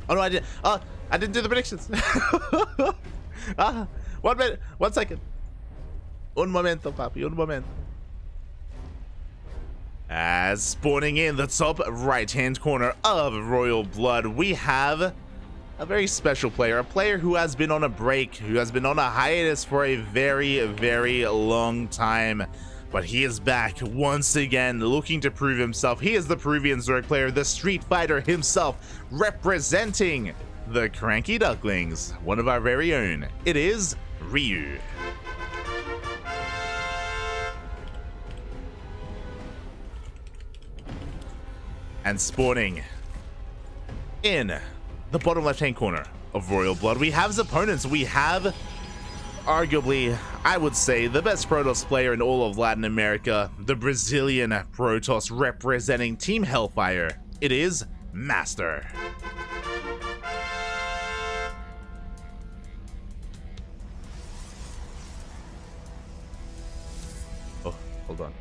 Oh no, I did. I didn't do the predictions. 1 minute, 1 second. Un momento, papi, un momento. As spawning in the top right-hand corner of Royal Blood, we have a very special player, a player who has been on a break, who has been on a hiatus for a very, very long time. But he is back once again, looking to prove himself. He is the Peruvian Zerg player, the Street Fighter himself, representing the CranKy Ducklings, one of our very own. It is Ryu. And spawning in the bottom left-hand corner of Royal Blood, we have his opponents. We have arguably, I would say, the best Protoss player in all of Latin America, the Brazilian Protoss representing Team Hellfire. It is MasTeR. Oh, hold on.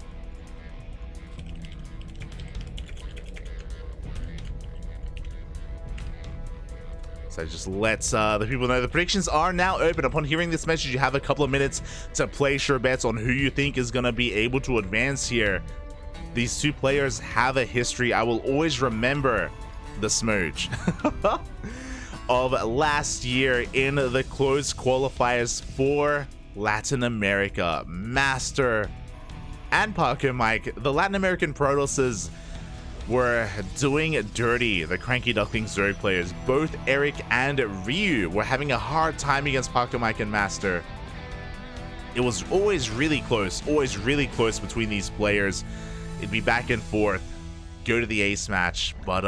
So just let's the people know the predictions are now open. Upon hearing this message, you have a couple of minutes to place your bets on who you think is going to be able to advance here. These two players have a history. I will always remember the smooch of last year in the closed qualifiers for Latin America. MasTeR and Paco Mike, the Latin American Protosses, were doing dirty the CranKy Ducklings Zerg players. Both Eric and Ryu were having a hard time against Paco Mike and MasTeR. It was always really close between these players. It'd be back and forth, go to the ace match. But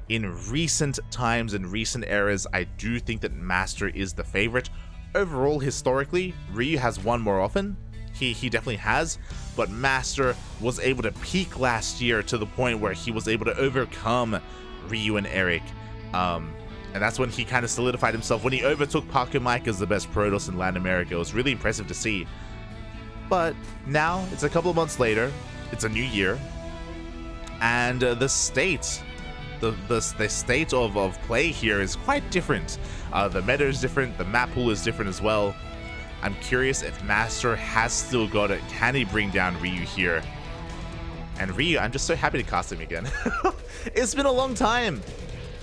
in recent times and recent eras, I do think that MasTeR is the favorite. Overall, historically, Ryu has won more often. He definitely has, but MasTeR was able to peak last year to the point where he was able to overcome Ryu and Eric. And that's when he kind of solidified himself, when he overtook Paco Mike as the best Protoss in Latin America. It was really impressive to see. But now, it's a couple of months later, it's a new year, and the state of play here is quite different. The meta is different, the map pool is different as well. I'm curious if MasTeR has still got it. Can he bring down Ryu here? And Ryu, I'm just so happy to cast him again. It's been a long time.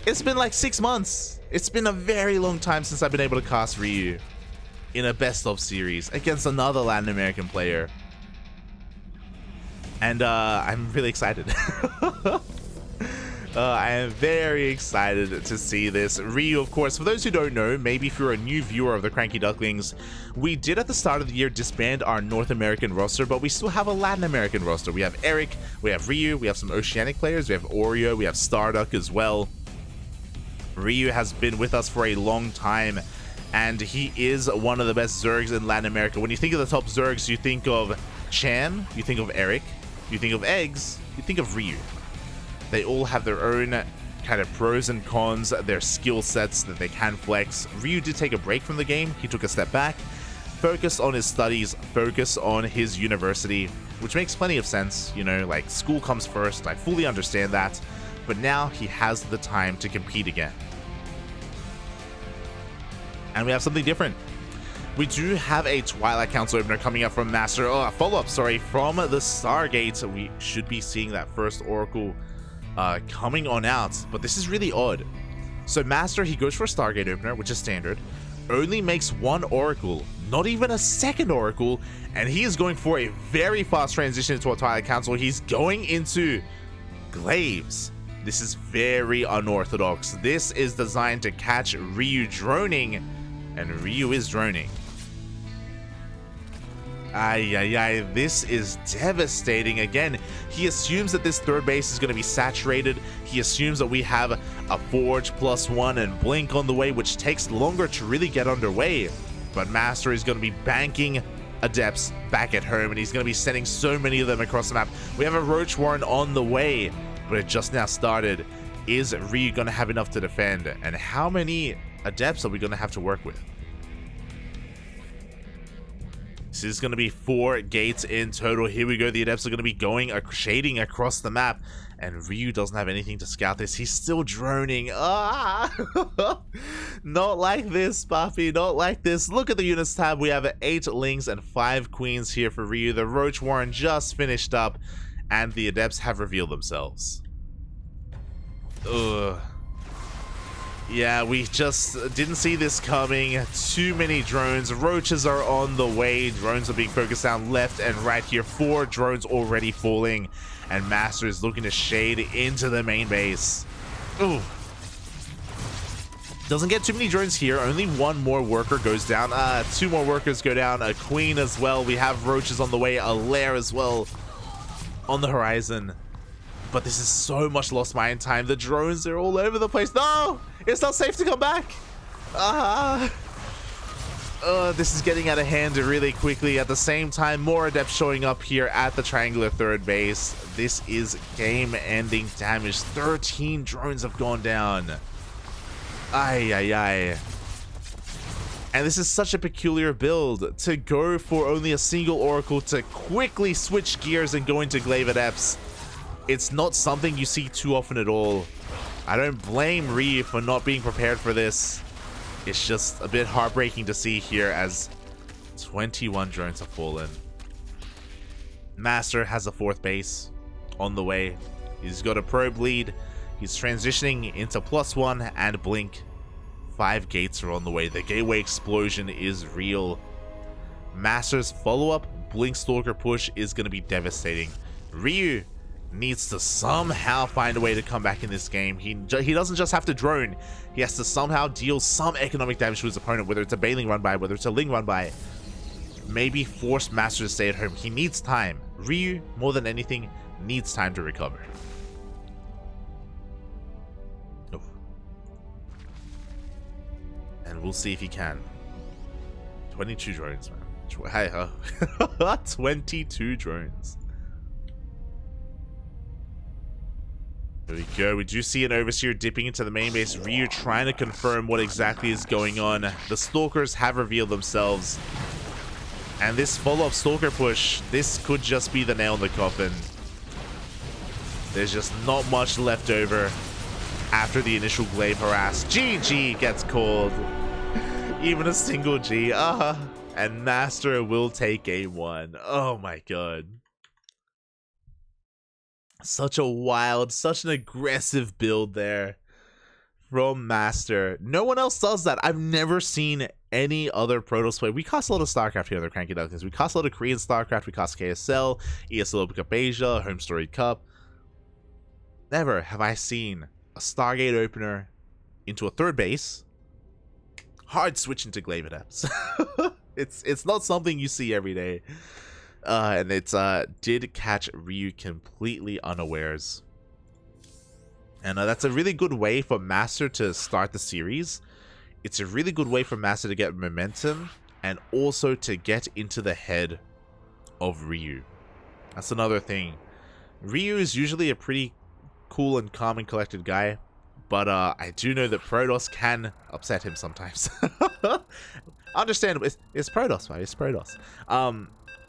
It's been like 6 months. It's been a very long time since I've been able to cast Ryu in a best of series against another Latin American player. And I'm really excited. I am very excited to see this. Ryu, of course, for those who don't know, maybe if you're a new viewer of the CranKy Ducklings, we did at the start of the year disband our North American roster, but we still have a Latin American roster. We have Eric, we have Ryu, we have some Oceanic players, we have Oreo, we have Starduck as well. Ryu has been with us for a long time, and he is one of the best Zergs in Latin America. When you think of the top Zergs, you think of Chan, you think of Eric, you think of Eggs, you think of Ryu. They all have their own kind of pros and cons, their skill sets that they can flex. Ryu did take a break from the game. He took a step back, focused on his studies, focused on his university, which makes plenty of sense. You know, like, school comes first. I fully understand that. But now he has the time to compete again. And we have something different. We do have a Twilight Council opener coming up from MasTeR. Oh, a follow-up, sorry, from the Stargate. We should be seeing that first Oracle coming on out, but this is really odd. So MasTeR, he goes for a Stargate opener, which is standard, only makes one Oracle, not even a second Oracle, and he is going for a very fast transition into a Twilight Council. He's going into Glaives. This is very unorthodox. This is designed to catch Ryu droning, and Ryu is droning. This is devastating. Again, he assumes that this third base is going to be saturated. He assumes that we have a Forge +1 and Blink on the way, which takes longer to really get underway. But MasTeR is going to be banking Adepts back at home, and he's going to be sending so many of them across the map. We have a Roach Warren on the way, but it just now started. Is Ryu going to have enough to defend? And how many Adepts are we going to have to work with? This is going to be 4 gates in total. Here we go. The Adepts are going to be going, shading across the map. And Ryu doesn't have anything to scout this. He's still droning. Ah! Not like this, Buffy. Not like this. Look at the units tab. We have 8 Lings and 5 Queens here for Ryu. The Roach Warren just finished up. And the Adepts have revealed themselves. Ugh. Yeah, we just didn't see this coming. Too many drones. Roaches are on the way. Drones are being focused down left and right here. 4 drones already falling. And MasTeR is looking to shade into the main base. Ooh. Doesn't get too many drones here. Only 1 more worker goes down. 2 more workers go down. A Queen as well. We have Roaches on the way. A Lair as well on the horizon. But this is so much lost mine time. The drones are all over the place. No! It's not safe to come back. This is getting out of hand really quickly. At the same time, more Adepts showing up here at the triangular third base. This is game-ending damage. 13 drones have gone down. Ay, ay, ay. And this is such a peculiar build. To go for only a single Oracle, to quickly switch gears and go into Glaive Adepts. It's not something you see too often at all. I don't blame Ryu for not being prepared for this. It's just a bit heartbreaking to see here as 21 drones have fallen. MasTeR has a 4th base on the way. He's got a probe lead. He's transitioning into +1 and Blink. 5 gates are on the way. The gateway explosion is real. MasTeR's follow-up Blink Stalker push is going to be devastating. Ryu needs to somehow find a way to come back in this game. He doesn't just have to drone. He has to somehow deal some economic damage to his opponent, whether it's a Bailing run by, whether it's a Ling run by. Maybe force MasTeR to stay at home. He needs time. Ryu, more than anything, needs time to recover. Oh. And we'll see if he can. 22 drones, man. Hey, 22 drones. There we go. We do see an Overseer dipping into the main base. Ryu trying to confirm what exactly is going on. The Stalkers have revealed themselves. And this follow-up Stalker push, this could just be the nail in the coffin. There's just not much left over after the initial Glaive harass. GG gets called. Even a single G. And MasTeR will take game 1. Oh my god. Such a wild, such an aggressive build there from MasTeR. No one else does that. I've never seen any other Protoss play. We cast a lot of StarCraft here on the CranKy Ducklings. We cast a lot of Korean StarCraft. We cast KSL, ESL Open Cup Asia, Home Story Cup. Never have I seen a Stargate opener into a third base. Hard switch into Glaive Adepts. It's not something you see every day. And it did catch Ryu completely unawares. And that's a really good way for MasTeR to start the series. It's a really good way for MasTeR to get momentum and also to get into the head of Ryu. That's another thing. Ryu is usually a pretty cool and calm and collected guy, but I do know that Protoss can upset him sometimes. Understandable. It's Protoss, right? It's Protoss.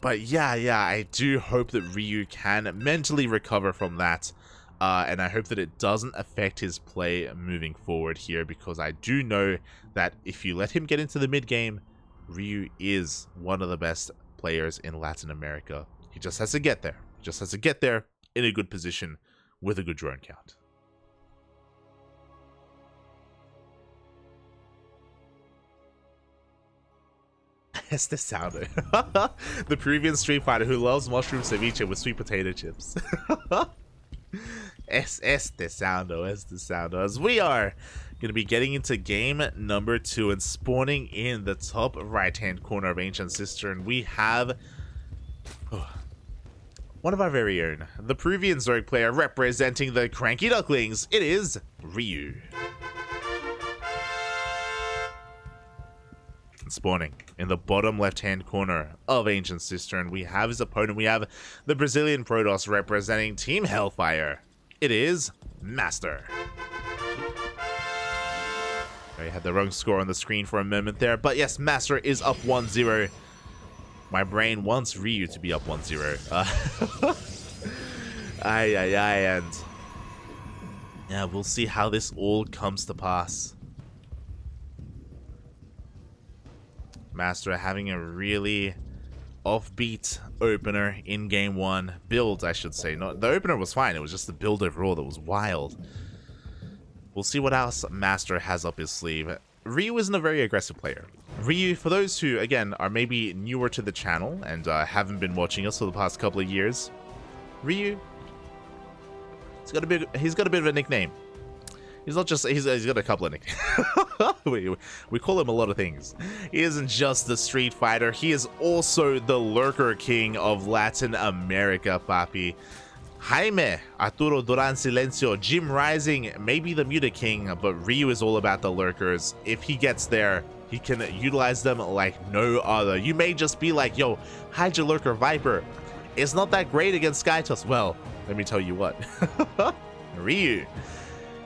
But yeah, I do hope that Ryu can mentally recover from that. And I hope that it doesn't affect his play moving forward here, because I do know that if you let him get into the mid game, Ryu is one of the best players in Latin America. He just has to get there. Just has to get there in a good position with a good drone count. It's the sounder. The Peruvian street fighter who loves mushroom ceviche with sweet potato chips. Es the sounder. As we are going to be getting into game number 2 and spawning in the top right-hand corner of Ancient Cistern, we have one of our very own, the Peruvian Zerg player representing the CranKy Ducklings. It is Ryu. Spawning in the bottom left-hand corner of Ancient Cistern, we have his opponent. We have the Brazilian Protoss representing Team Hellfire. It is MasTeR. I had the wrong score on the screen for a moment there, but yes, MasTeR is up 1-0. My brain wants Ryu to be up 1-0. And yeah, we'll see how this all comes to pass. MasTeR having a really offbeat opener in game 1. Build, I should say. No, the opener was fine. It was just the build overall that was wild. We'll see what else MasTeR has up his sleeve. Ryu isn't a very aggressive player. Ryu, for those who, again, are maybe newer to the channel and haven't been watching us for the past couple of years, Ryu, he's got a bit of a nickname. He's not just, he's got a couple of nicknames. we call him a lot of things. He isn't just the Street Fighter, he is also the Lurker King of Latin America, papi. Jaime, Arturo Duran Silencio, Jim Rising, maybe the Muta King, but Ryu is all about the Lurkers. If he gets there, he can utilize them like no other. You may just be like, yo, hide your Lurker Viper. It's not that great against Skytoss. Well, let me tell you what. Ryu,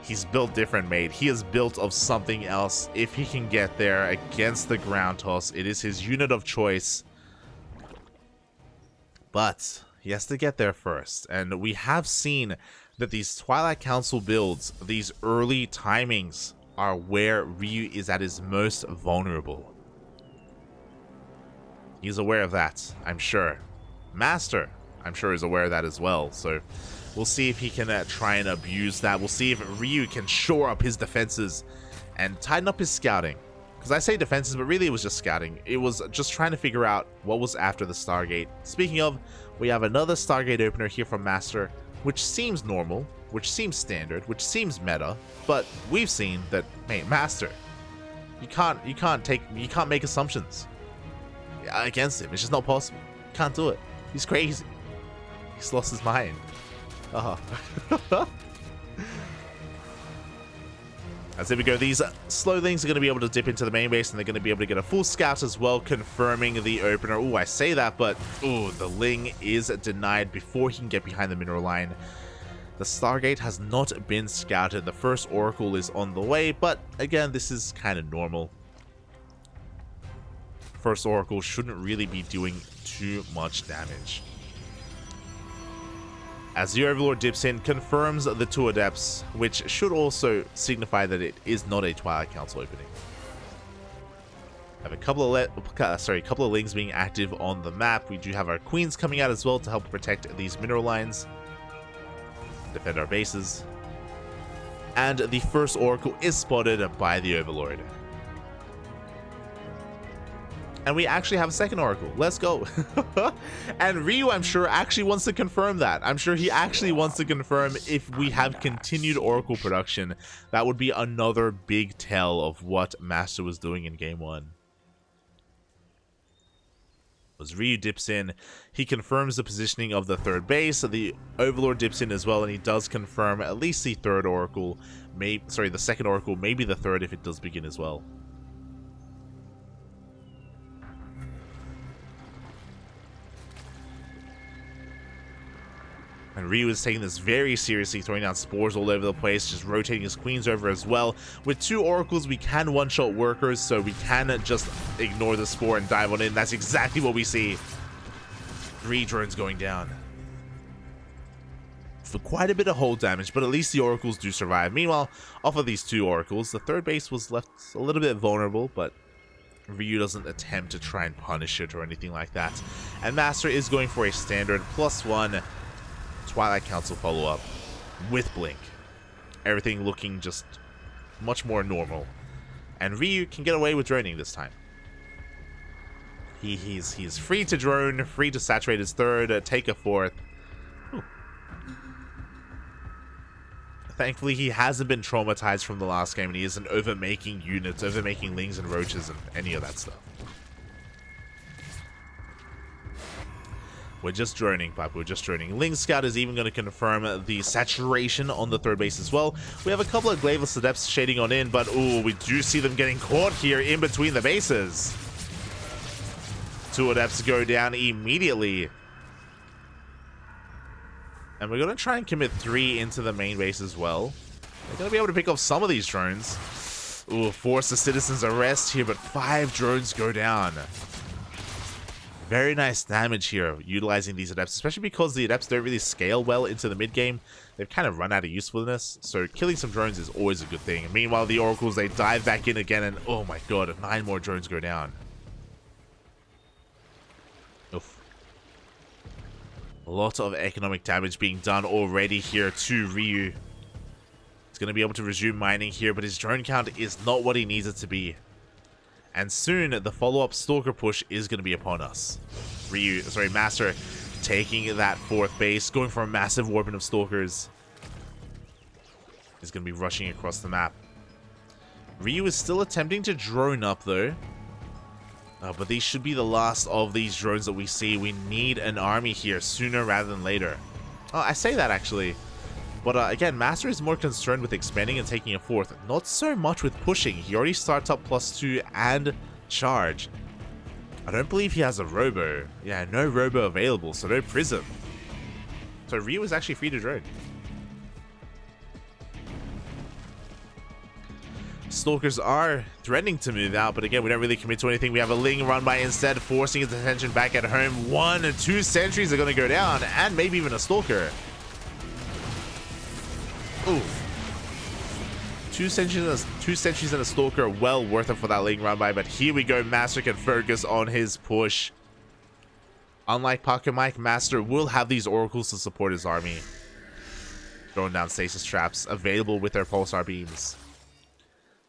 he's built different, mate. He is built of something else. If he can get there against the ground toss, it is his unit of choice. But he has to get there first, and we have seen that these Twilight Council builds, these early timings, are where Ryu is at his most vulnerable. He's aware of that, I'm sure. MasTeR, I'm sure, is aware of that as well, so we'll see if he can try and abuse that. We'll see if Ryu can shore up his defenses and tighten up his scouting. Because I say defenses, but really it was just scouting. It was just trying to figure out what was after the Stargate. Speaking of, we have another Stargate opener here from MasTeR, which seems normal, which seems standard, which seems meta, but we've seen that, mate, MasTeR, you can't make assumptions against him. It's just not possible. You can't do it. He's crazy. He's lost his mind. As there we go, these slowlings are going to be able to dip into the main base, and they're going to be able to get a full scout as well, confirming the opener. Ooh, I say that, but ooh, the Ling is denied before he can get behind the mineral line. The Stargate has not been scouted. The first Oracle is on the way, but again, this is kind of normal. First Oracle shouldn't really be doing too much damage. As the Overlord dips in, confirms the 2 Adepts, which should also signify that it is not a Twilight Council opening. I have a couple of Lings being active on the map. We do have our Queens coming out as well to help protect these mineral lines, defend our bases, and the first Oracle is spotted by the Overlord. And we actually have a second Oracle. Let's go. And Ryu, I'm sure, actually wants to confirm that. I'm sure he actually wants to confirm if we have continued Oracle production. That would be another big tell of what MasTeR was doing in game 1. As Ryu dips in, he confirms the positioning of the 3rd base. So the Overlord dips in as well, and he does confirm at least the 3rd Oracle. The 2nd Oracle, maybe the 3rd if it does begin as well. And Ryu is taking this very seriously, throwing down spores all over the place, just rotating his queens over as well. With 2 oracles, we can one-shot workers, so we can just ignore the spore and dive on in. That's exactly what we see. 3 drones going down. For quite a bit of hull damage, but at least the oracles do survive. Meanwhile, off of these 2 oracles, the 3rd base was left a little bit vulnerable, but Ryu doesn't attempt to try and punish it or anything like that. And MasTeR is going for a standard +1 Twilight Council follow-up with Blink. Everything looking just much more normal. And Ryu can get away with droning this time. He's free to drone, free to saturate his 3rd, take a 4th. Ooh. Thankfully, he hasn't been traumatized from the last game, and he isn't overmaking units, overmaking Lings and Roaches and any of that stuff. We're just droning, Pipe. We're just droning. Ling Scout is even going to confirm the saturation on the 3rd base as well. We have a couple of Glaveless Adepts shading on in, but ooh, we do see them getting caught here in between the bases. 2 Adepts go down immediately. And we're going to try and commit 3 into the main base as well. They're going to be able to pick off some of these drones. Ooh, force the Citizen's Arrest here, but 5 drones go down. Very nice damage here utilizing these adepts, especially because the adepts don't really scale well into the mid game. They've kind of run out of usefulness, so killing some drones is always a good thing. Meanwhile, the oracles, they dive back in again, and oh my god, 9 more drones go down. Oof. A lot of economic damage being done already here to Ryu. He's going to be able to resume mining here, but his drone count is not what he needs it to be. And soon, the follow-up Stalker push is going to be upon us. MasTeR taking that 4th base, going for a massive warping of Stalkers. He's going to be rushing across the map. Ryu is still attempting to drone up, though. But these should be the last of these drones that we see. We need an army here sooner rather than later. I say that, actually. But again, MasTeR is more concerned with expanding and taking a 4th. Not so much with pushing. He already starts up +2 and charge. I don't believe he has a robo. Yeah, no robo available, so no prism. So Ryu is actually free to drone. Stalkers are threatening to move out, but again, we don't really commit to anything. We have a Ling run by instead, forcing his attention back at home. 1 and 2 sentries are going to go down, and maybe even a Stalker. Ooh. Two sentries and a Stalker, well worth it for that Ling run by, but here we go. MasTeR can focus on his push. Unlike Pocket Mike, MasTeR will have these oracles to support his army. Throwing down stasis traps, available with their pulsar beams.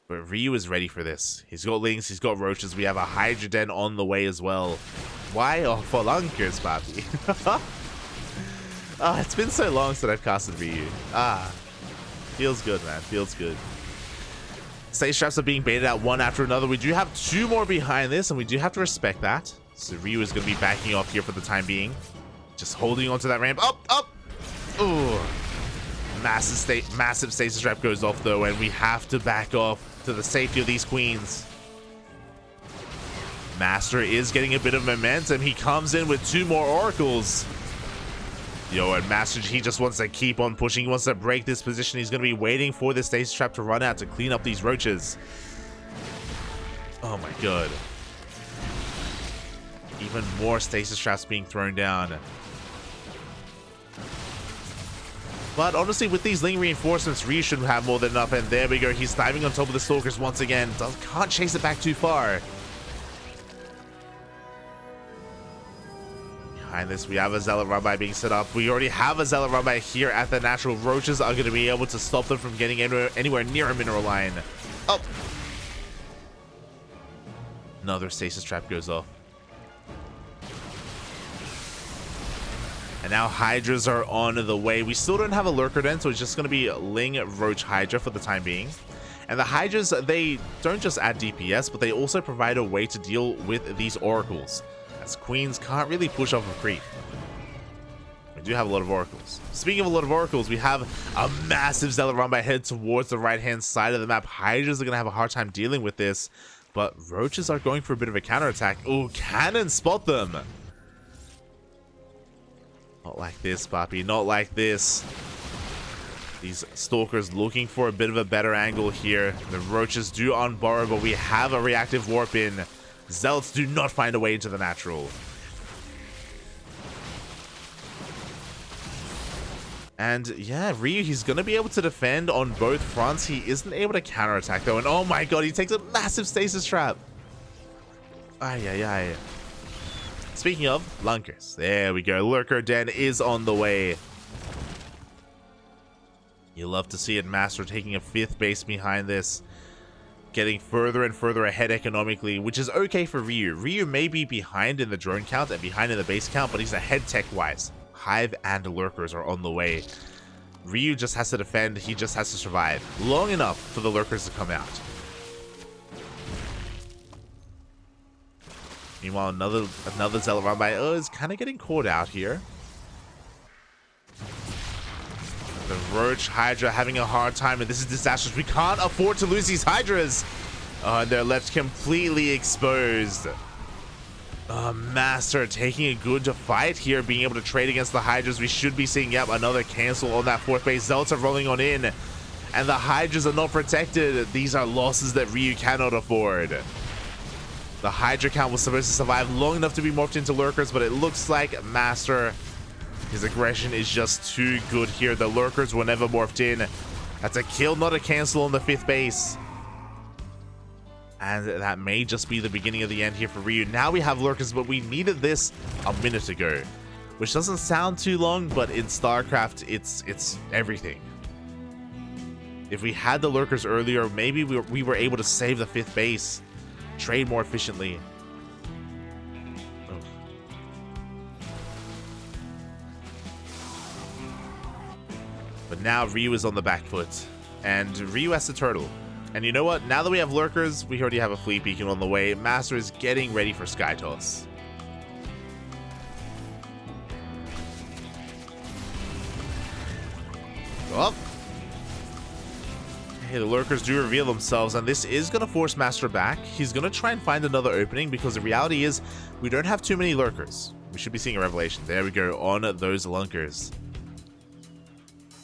But Ryu is ready for this. He's got Lings, he's got Roaches, we have a Hydra Den on the way as well. Why are Folunkers, papi? It's been so long since I've casted Ryu. Feels good, man. Feels good. Stage traps are being baited out one after another. We do have 2 more behind this, and we do have to respect that. So Ryu is going to be backing off here for the time being. Just holding onto that ramp. Up! Ooh. Massive stasis trap goes off, though, and we have to back off to the safety of these queens. MasTeR is getting a bit of momentum. He comes in with 2 more oracles. Yo, and MasTeR, he just wants to keep on pushing. He wants to break this position. He's going to be waiting for the stasis trap to run out to clean up these roaches. Oh my god. Even more stasis traps being thrown down. But honestly, with these Ling reinforcements, Ryu should have more than enough. And there we go. He's diving on top of the Stalkers once again. Can't chase it back too far. Behind this, we have a Zealot run-by being set up. We already have a Zealot run-by here at the natural. Roaches are going to be able to stop them from getting anywhere near a mineral line. Oh! Another stasis trap goes off. And now Hydras are on the way. We still don't have a Lurker Den, so it's just going to be Ling, Roach, Hydra for the time being. And the Hydras, they don't just add DPS, but they also provide a way to deal with these oracles, as queens can't really push off a creep. We do have a lot of oracles. Speaking of a lot of oracles, we have a massive Zealot run by head towards the right-hand side of the map. Hydras are going to have a hard time dealing with this, but Roaches are going for a bit of a counterattack. Oh, cannon spot them! Not like this, papi. Not like this. These Stalkers looking for a bit of a better angle here. The Roaches do unborrow, but we have a reactive warp in. Zealots do not find a way into the natural. And yeah, Ryu, he's going to be able to defend on both fronts. He isn't able to counterattack though. And oh my god, he takes a massive stasis trap. Ay. Speaking of Lunkers, there we go. Lurker Den is on the way. You love to see it. MasTeR taking a 5th base behind this. Getting further and further ahead economically, which is okay for Ryu. Ryu may be behind in the drone count and behind in the base count, but he's ahead tech-wise. Hive and Lurkers are on the way. Ryu just has to defend. He just has to survive long enough for the Lurkers to come out. Meanwhile, another Zealot run by is kind of getting caught out here. The Roach Hydra having a hard time, and this is disastrous. We can't afford to lose these Hydras. And they're left completely exposed. MasTeR taking a good fight here, being able to trade against the Hydras. We should be seeing, yep, another cancel on that 4th base. Zealots are rolling on in, and the Hydras are not protected. These are losses that Ryu cannot afford. The Hydra count was supposed to survive long enough to be morphed into lurkers, but it looks like MasTeR, his aggression is just too good here. The lurkers were never morphed in. That's a kill, not a cancel on the 5th base. And that may just be the beginning of the end here for Ryu. Now we have lurkers, but we needed this a minute ago, which doesn't sound too long, but in StarCraft, it's everything. If we had the lurkers earlier, maybe we were able to save the 5th base, trade more efficiently. Oh. But now Ryu is on the back foot, and Ryu has the turtle. And you know what? Now that we have lurkers, we already have a fleet beacon on the way. MasTeR is getting ready for Sky Toss. Well, hey, the lurkers do reveal themselves, and this is going to force MasTeR back. He's going to try and find another opening, because the reality is we don't have too many lurkers. We should be seeing a revelation. There we go, on those lunkers.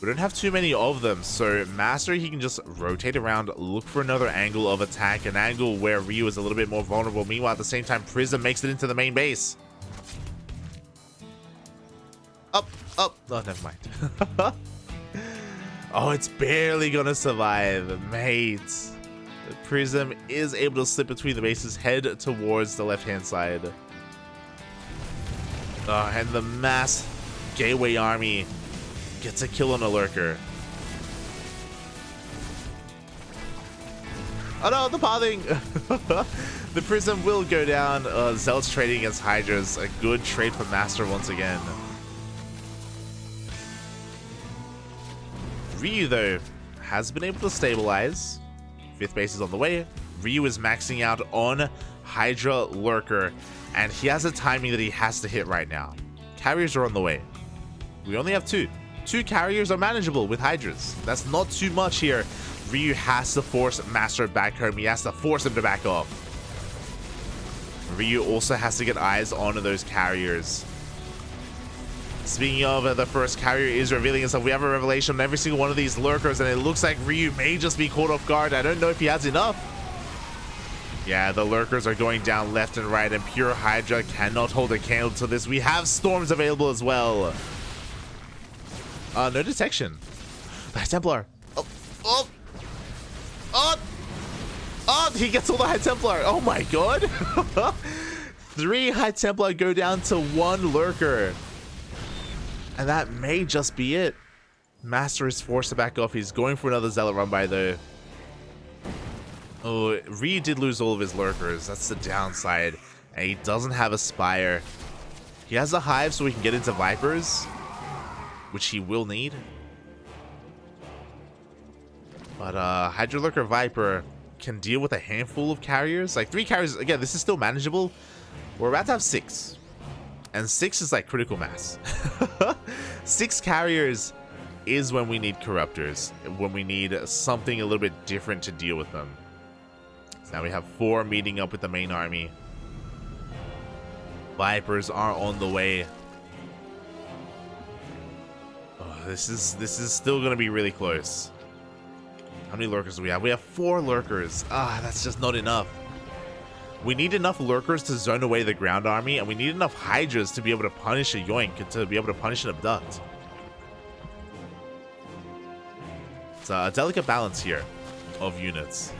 We don't have too many of them, so MasTeR, he can just rotate around, look for another angle of attack, an angle where Ryu is a little bit more vulnerable. Meanwhile, at the same time, Prism makes it into the main base. Up. Oh, never mind. Oh, it's barely gonna survive, mate. The Prism is able to slip between the bases, head towards the left-hand side. And the mass Gateway army gets a kill on a lurker. Oh no, the pathing! The Prism will go down. Zealot's trading against Hydras. A good trade for MasTeR once again. Ryu, though, has been able to stabilize. 5th base is on the way. Ryu is maxing out on Hydra Lurker, and he has a timing that he has to hit right now. Carriers are on the way. We only have 2. 2 carriers are manageable with Hydras. That's not too much here. Ryu has to force MasTeR back home. He has to force him to back off. Ryu also has to get eyes onto those carriers. Speaking of, the first carrier is revealing itself. We have a revelation on every single one of these lurkers, and it looks like Ryu may just be caught off guard. I don't know if he has enough. Yeah, the lurkers are going down left and right, and pure Hydra cannot hold a candle to this. We have storms available as well. No detection. The High Templar. Oh, he gets all the High Templar. Oh my god. 3 High Templar go down to 1 lurker. And that may just be it. MasTeR is forced to back off. He's going for another Zealot run by though. Oh, Ryu did lose all of his lurkers. That's the downside. And he doesn't have a Spire. He has a Hive so we can get into Vipers, which he will need. But Hydra Lurker Viper can deal with a handful of carriers. Like 3 carriers, again, this is still manageable. We're about to have 6. And 6 is like critical mass. 6 carriers is when we need Corruptors, when we need something a little bit different to deal with them. So now we have 4 meeting up with the main army. Vipers are on the way. Oh, this is still going to be really close. How many lurkers do we have? We have 4 lurkers. That's just not enough. We need enough lurkers to zone away the ground army, and we need enough Hydras to be able to punish a Yoink, to be able to punish an Abduct. It's a delicate balance here of units.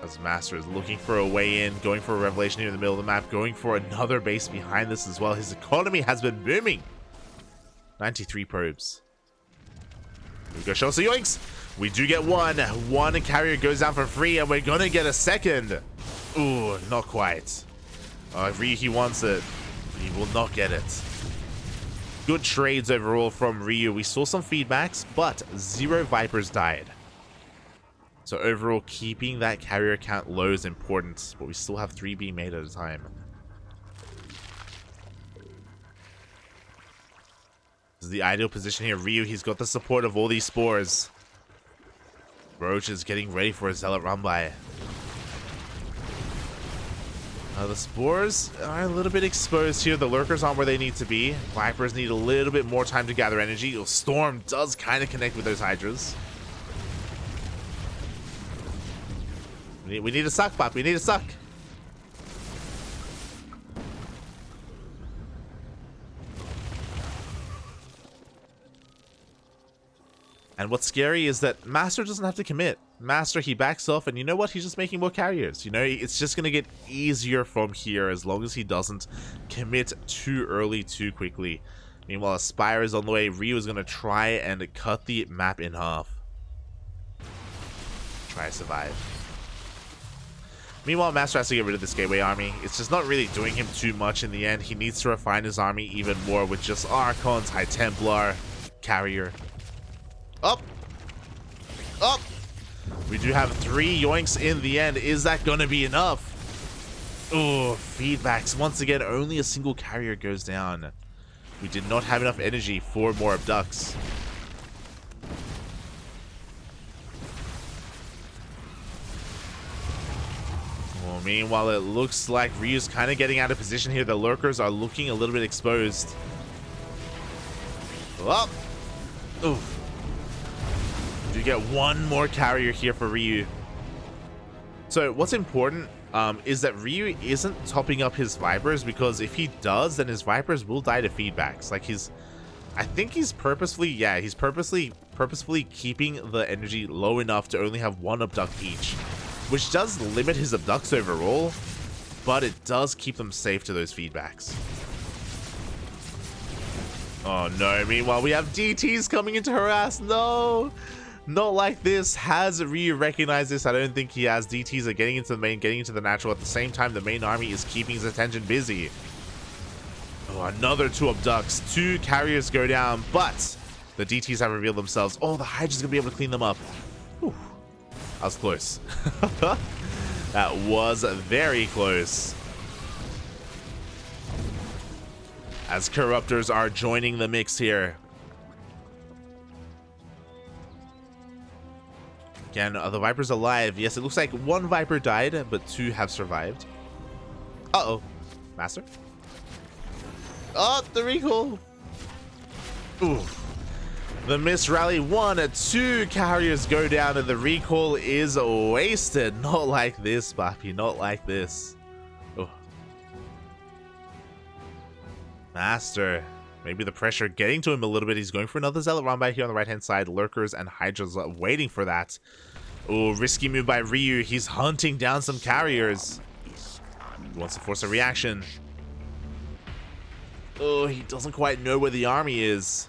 As MasTeR is looking for a way in, going for a revelation here in the middle of the map, going for another base behind this as well. His economy has been booming. 93 probes. Here we go, show us the Yoinks. We do get 1. 1 carrier goes down for free, and we're gonna get a second. Ooh, not quite. Ryu, he wants it. He will not get it. Good trades overall from Ryu. We saw some feedbacks, but 0 Vipers died. So overall, keeping that carrier count low is important, but we still have 3 being made at a time. This is the ideal position here. Ryu, he's got the support of all these spores. Roach is getting ready for a Zealot run by. The spores are a little bit exposed here. The lurkers aren't where they need to be. Vipers need a little bit more time to gather energy. Storm does kind of connect with those Hydras. We need to suck, Pop. We need to suck. And what's scary is that MasTeR doesn't have to commit. MasTeR, he backs off, and you know what? He's just making more carriers. You know, it's just going to get easier from here as long as he doesn't commit too early, too quickly. Meanwhile, Aspire is on the way. Ryu is going to try and cut the map in half. Try to survive. Meanwhile, MasTeR has to get rid of this Gateway army. It's just not really doing him too much in the end. He needs to refine his army even more with just Archons, High Templar, Carrier. Up! Up! We do have 3 yoinks in the end. Is that going to be enough? Oh, feedbacks. Once again, only a single carrier goes down. We did not have enough energy for more abducts. Well, meanwhile, it looks like Ryu's kind of getting out of position here. The lurkers are looking a little bit exposed. Up! Oof. You get 1 more carrier here for Ryu. So what's important is that Ryu isn't topping up his Vipers, because if he does, then his Vipers will die to feedbacks. Like I think he's purposefully, yeah, he's purposefully keeping the energy low enough to only have 1 abduct each, which does limit his abducts overall, but it does keep them safe to those feedbacks. Oh no, meanwhile we have DTs coming into harass. No! Not like this. Has Ryu recognized this? I don't think he has. DTs are getting into the main, getting into the natural. At the same time, the main army is keeping his attention busy. Oh, another 2 abducts. 2 carriers go down, but the DTs have revealed themselves. Oh, the Hydra's gonna be able to clean them up. Whew. That was close. That was very close. As Corruptors are joining the mix here. Again, are the Vipers alive? Yes, it looks like 1 Viper died, but 2 have survived. Uh-oh. MasTeR? Oh, the recall! Ooh. The miss rally 1, 2 carriers go down, and the recall is wasted. Not like this, Bappy. Not like this. Oh. MasTeR. Maybe the pressure getting to him a little bit. He's going for another Zealot run by here on the right-hand side. Lurkers and Hydras waiting for that. Oh, risky move by Ryu. He's hunting down some carriers. He wants to force a reaction. Oh, he doesn't quite know where the army is.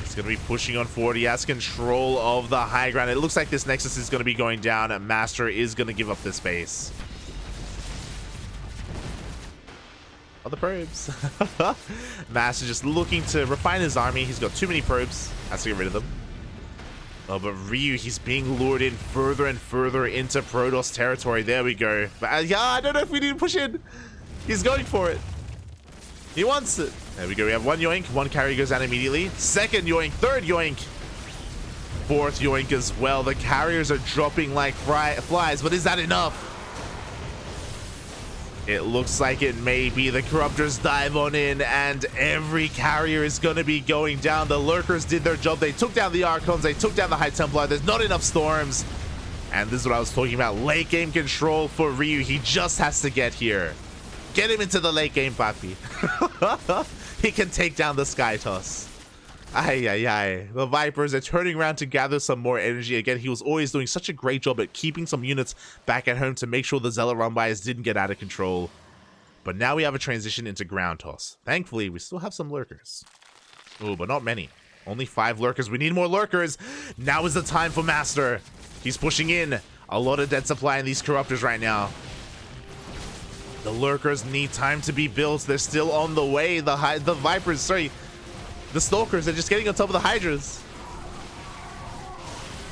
He's going to be pushing on forward. He has control of the high ground. It looks like this Nexus is going to be going down, and MasTeR is going to give up this base. The probes. MasTeR just looking to refine his army. He's got too many probes. Has to get rid of them. Oh, but Ryu, he's being lured in further and further into Protoss territory. There we go. But, yeah, I don't know if we need to push in. He's going for it. He wants it. There we go. We have 1 yoink. 1 carry goes down immediately. 2nd yoink. 3rd yoink. 4th yoink as well. The carriers are dropping like flies, but is that enough? It looks like it may be. The Corruptors dive on in, and every carrier is going to be going down. The Lurkers did their job. They took down the Archons. They took down the High Templar. There's not enough Storms. And this is what I was talking about. Late game control for Ryu. He just has to get here. Get him into the late game, Papi. He can take down the Sky Toss. Ay, ay, ay. The Vipers are turning around to gather some more energy. Again, he was always doing such a great job at keeping some units back at home to make sure the Zealot run-bys didn't get out of control. But now we have a transition into ground toss. Thankfully, we still have some lurkers. Oh, but not many. Only 5 lurkers. We need more lurkers. Now is the time for MasTeR. He's pushing in. A lot of dead supply in these Corruptors right now. The lurkers need time to be built. They're still on the way. The Vipers, sorry. The Stalkers are just getting on top of the Hydras.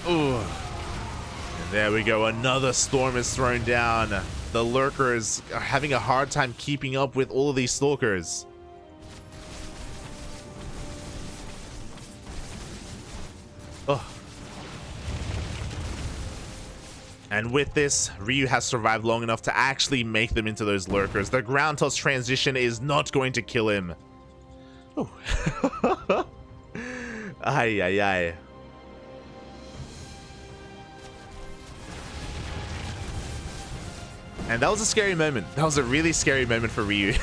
Ooh. And there we go. Another storm is thrown down. The Lurkers are having a hard time keeping up with all of these Stalkers. Oh. And with this, Ryu has survived long enough to actually make them into those Lurkers. The ground toss transition is not going to kill him. Oh. Ay, ay, ay. And that was a scary moment. That was a really scary moment for Ryu.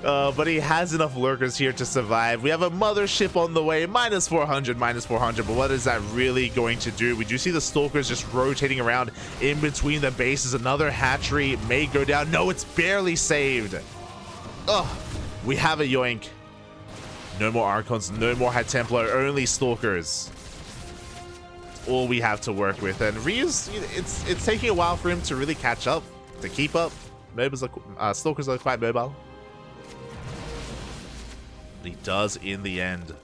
But he has enough lurkers here to survive. We have a mothership on the way, minus 400, but what is that really going to do? We do see the stalkers just rotating around in between the bases. Another hatchery may go down. No, it's barely saved. Ugh, we have a yoink. No more Archons, no more High Templar, only Stalkers. It's all we have to work with. And Ryu's, it's taking a while for him to really catch up, to keep up. Stalkers are quite mobile. But he does in the end.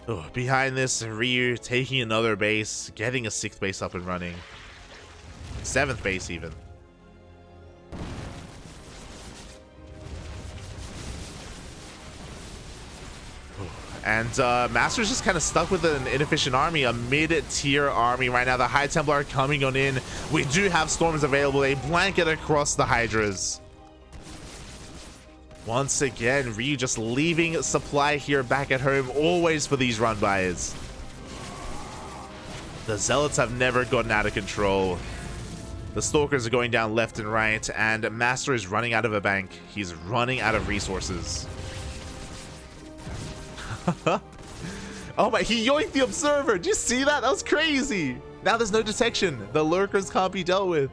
Oh, behind this, Ryu taking another base, getting a 6th base up and running. 7th base even. And MasTeR's just kind of stuck with an inefficient army, a mid-tier army right now. The High Templar are coming on in. We do have Storms available, a blanket across the Hydras. Once again, Ryu just leaving supply here back at home, always for these run-bys. The Zealots have never gotten out of control. The Stalkers are going down left and right, and MasTeR is running out of a bank. He's running out of resources. Oh my, he yoinked the Observer. Did you see that? That was crazy. Now there's no detection. The lurkers can't be dealt with.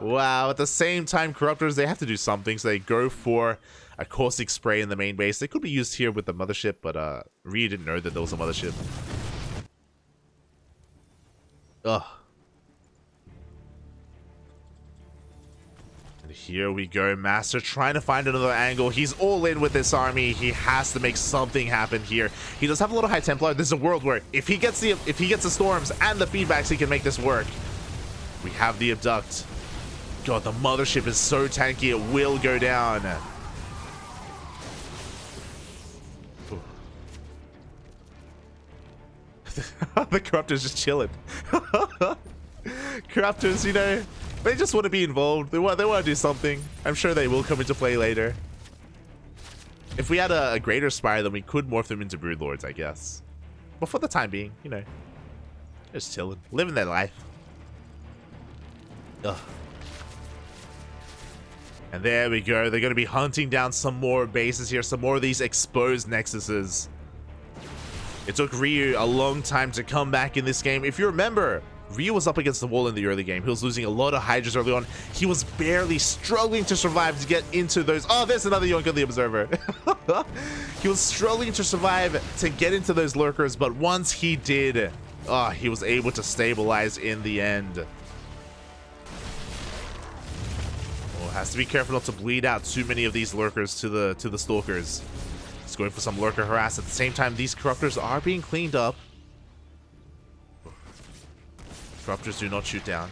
Wow, at the same time, Corruptors, they have to do something, so they go for a caustic spray in the main base. They could be used here with the mothership, but Ryu didn't know that there was a mothership. Ugh. And here we go, MasTeR trying to find another angle. He's all in with this army. He has to make something happen here. He does have a little High Templar. There's a world where if he gets the storms and the feedbacks, he can make this work. We have the Abduct. God, the mothership is so tanky, it will go down. The Corruptors just chilling. Corruptors, you know, they just want to be involved. They want to do something. I'm sure they will come into play later. If we had a greater Spire, then we could morph them into Broodlords, I guess. But for the time being, you know, just chilling, living their life. Ugh. And there we go. They're going to be hunting down some more bases here, some more of these exposed nexuses. It took Ryu a long time to come back in this game. If you remember, Ryu was up against the wall in the early game. He was losing a lot of Hydras early on. He was barely struggling to survive to get into those. Oh, there's another yoink on the Observer. He was struggling to survive to get into those lurkers, but once he did, he was able to stabilize in the end. Has to be careful not to bleed out too many of these lurkers to the Stalkers. He's going for some lurker harass. At the same time, these Corruptors are being cleaned up. Corruptors do not shoot down.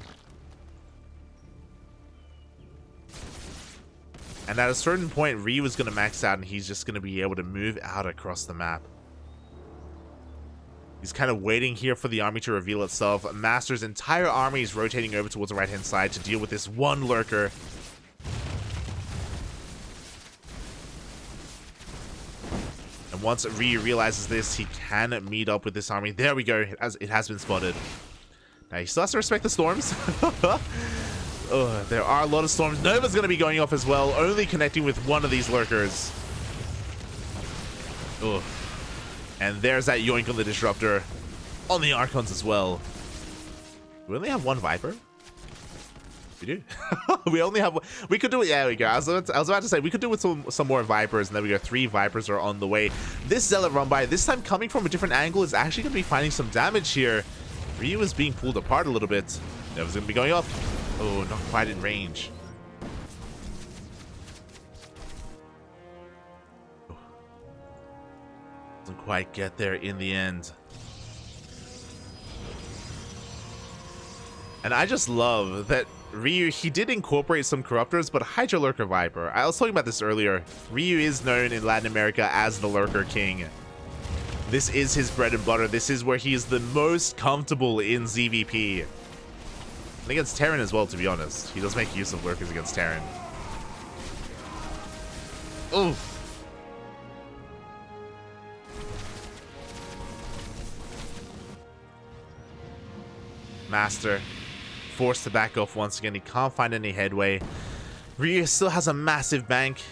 And at a certain point, Ryu is going to max out and he's just going to be able to move out across the map. He's kind of waiting here for the army to reveal itself. MasTeR's entire army is rotating over towards the right-hand side to deal with this one lurker. And once Ryu realizes this, he can meet up with this army. There we go. It has been spotted. Now, he still has to respect the storms. Oh, there are a lot of storms. Nova's going to be going off as well, only connecting with one of these lurkers. Oh. And there's that yoink on the Disruptor. On the Archons as well. We only have one Viper? We do. We only have. We could do it. Yeah, we go. I was about to say we could do with some more Vipers, and then we go. 3 Vipers are on the way. This Zealot run by, this time coming from a different angle, is actually going to be finding some damage here. Ryu is being pulled apart a little bit. Nova's going to be going off. Oh, not quite in range. Doesn't quite get there in the end. And I just love that Ryu, he did incorporate some Corruptors, but Hydra Lurker Viper. I was talking about this earlier. Ryu is known in Latin America as the Lurker King. This is his bread and butter. This is where he is the most comfortable in ZvP. And against Terran as well, to be honest. He does make use of Lurkers against Terran. Oof. MasTeR forced to back off once again. He can't find any headway. Ryu still has a massive bank.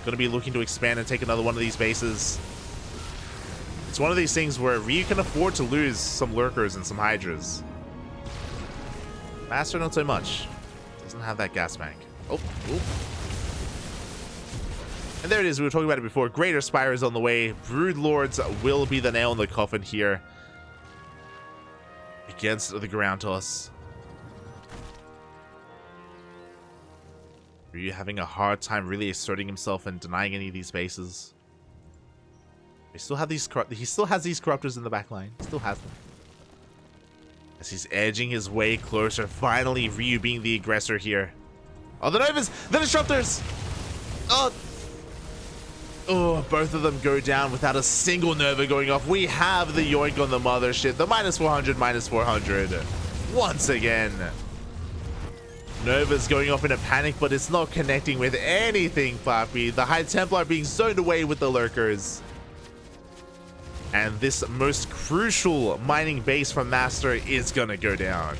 Gonna be looking to expand and take another one of these bases. It's one of these things where Ryu can afford to lose some lurkers and some hydras. MasTeR not so much. Doesn't have that gas bank. Oh. And there it is. We were talking about it before. Greater Spire is on the way. Brood Lords will be the nail in the coffin here against the ground toss. Ryu having a hard time really asserting himself and denying any of these bases. He still has these corruptors in the back line. Still has them. As he's edging his way closer. Finally, Ryu being the aggressor here. Oh, the Novas! The Disruptors! Oh, both of them go down without a single Nova going off. We have the yoink on the mothership. The -400, -400. Once again. Nova's going off in a panic, but it's not connecting with anything, Papi. The High Templar being zoned away with the lurkers. And this most crucial mining base from MasTeR is gonna go down.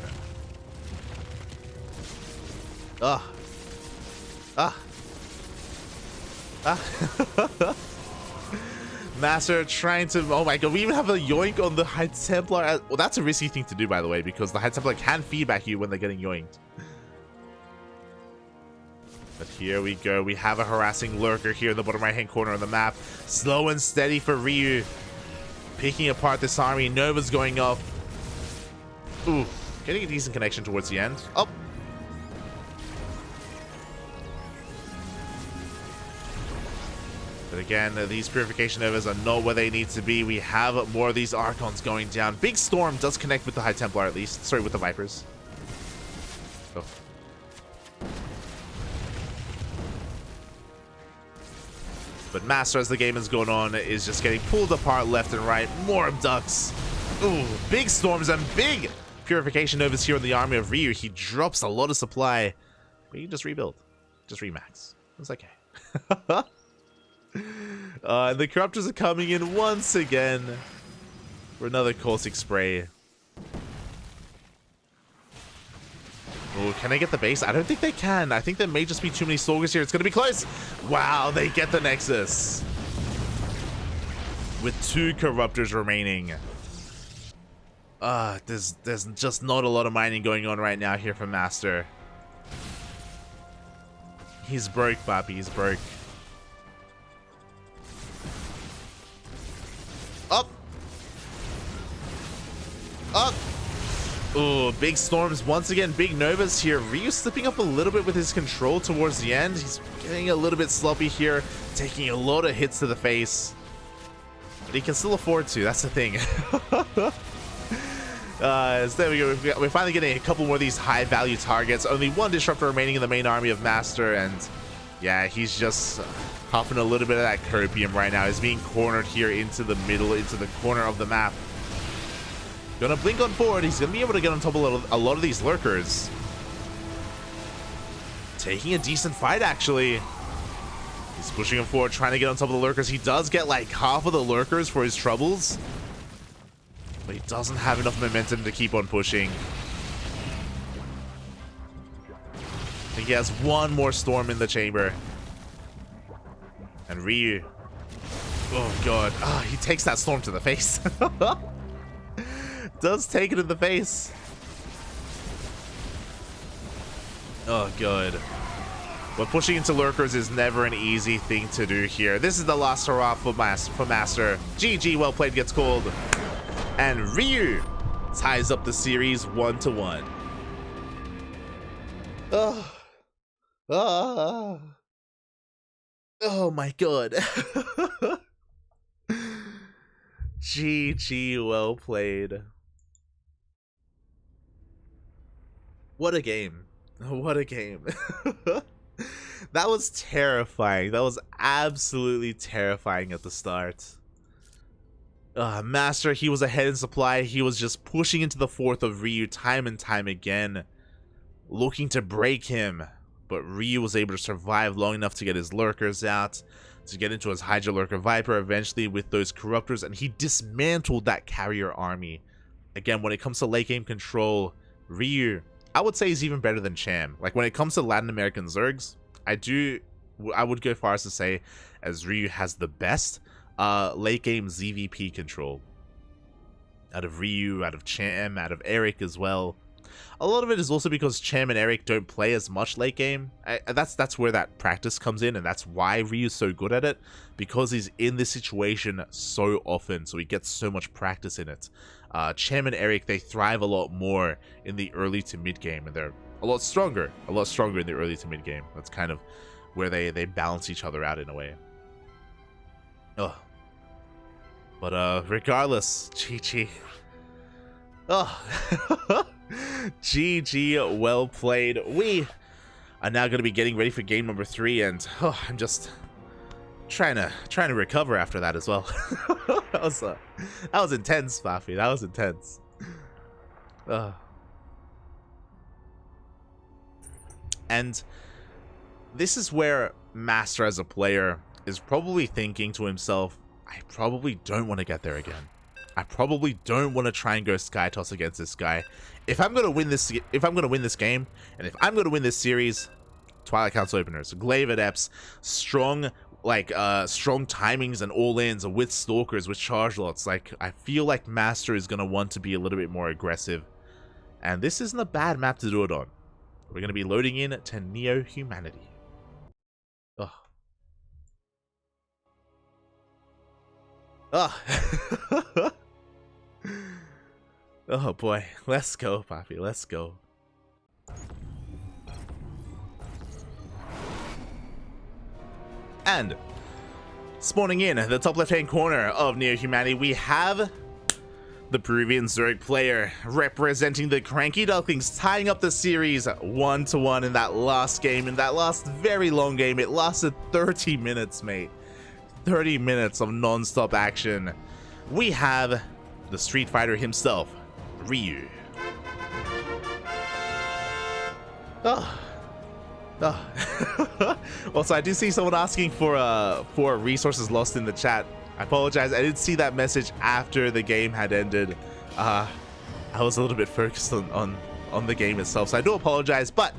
MasTeR trying to... Oh my god, we even have a yoink on the High Templar. Well, that's a risky thing to do, by the way, because the High Templar can feedback you when they're getting yoinked. But here we go. We have a harassing lurker here in the bottom right-hand corner of the map. Slow and steady for Ryu. Picking apart this army. Nova's going off. Ooh, getting a decent connection towards the end. Oh. But again, these Purification Novas are not where they need to be. We have more of these Archons going down. Big Storm does connect with the High Templar at least. Sorry, with the Vipers. Oh. But MasTeR, as the game is going on, is just getting pulled apart left and right. More Abducts. Ooh, big Storms and big Purification Novas here in the army of Ryu. He drops a lot of supply. But you can just rebuild. Just remax. It's okay. And the Corruptors are coming in once again for another Caustic Spray. Oh, can they get the base? I don't think they can. I think there may just be too many Sorgers here. It's going to be close. Wow, they get the Nexus. With 2 Corruptors remaining. There's just not a lot of mining going on right now here from MasTeR. He's broke, Papi. He's broke. Up. Up. Oh, big Storms once again. Big Novas here. Ryu slipping up a little bit with his control towards the end. He's getting a little bit sloppy here, taking a lot of hits to the face. But he can still afford to. That's the thing. So there we go. We're finally getting a couple more of these high-value targets. Only 1 Disruptor remaining in the main army of MasTeR, and yeah, he's just huffing a little bit of that copium right now. He's being cornered here into the middle, into the corner of the map. Gonna blink on forward. He's gonna be able to get on top of a lot of these lurkers. Taking a decent fight, actually. He's pushing him forward, trying to get on top of the lurkers. He does get like half of the lurkers for his troubles, but he doesn't have enough momentum to keep on pushing. I think he has 1 more Storm in the chamber. And Ryu. Oh god. He takes that Storm to the face. Does take it in the face. Oh god. But pushing into lurkers is never an easy thing to do here. This is the last hurrah for MasTeR. GG, well played gets called. And Ryu ties up the series 1-1. Oh my god. GG, well played. What a game. What a game. That was terrifying. That was absolutely terrifying at the start. MasTeR, he was ahead in supply. He was just pushing into the 4th of Ryu time and time again, looking to break him. But Ryu was able to survive long enough to get his lurkers out, to get into his Hydra Lurker Viper eventually with those Corruptors, and he dismantled that carrier army. Again, when it comes to late game control, Ryu I would say he's even better than Cham. Like, when it comes to Latin American Zergs, I would go far as to say as Ryu has the best late game ZvP control. Out of Ryu, out of Cham, out of Eric as well. A lot of it is also because Cham and Eric don't play as much late game. That's where that practice comes in, and that's why Ryu's so good at it, because he's in this situation so often, so he gets so much practice in it. Cham and Eric, they thrive a lot more in the early to mid game, and they're a lot stronger in the early to mid game. That's kind of where they balance each other out in a way. Oh. But regardless, GG. Oh. GG, well played. We are now going to be getting ready for game number 3, and I'm just trying to recover after that as well. that was intense, Fafi. That was intense. And this is where MasTeR as a player is probably thinking to himself, I probably don't want to get there again. I probably don't want to try and go sky toss against this guy. If I'm gonna win this game, and if I'm gonna win this series, Twilight Council openers, Glaive Adepts, strong timings and all-ins with Stalkers, with Charge Lots. Like, I feel like MasTeR is gonna want to be a little bit more aggressive, and this isn't a bad map to do it on. We're gonna be loading in to Neo Humanity. Oh boy, let's go, Poppy, let's go. And spawning in the top left-hand corner of Neo Humanity, we have the Peruvian Zerg player representing the CranKy Ducklings, tying up the series 1-1 in that last game, in that last very long game. It lasted 30 minutes, mate. 30 minutes of non-stop action. We have the Street Fighter himself, Ryu. Also, I do see someone asking for resources lost in the chat. I apologize. I didn't see that message after the game had ended. I was a little bit focused on the game itself, so I do apologize. But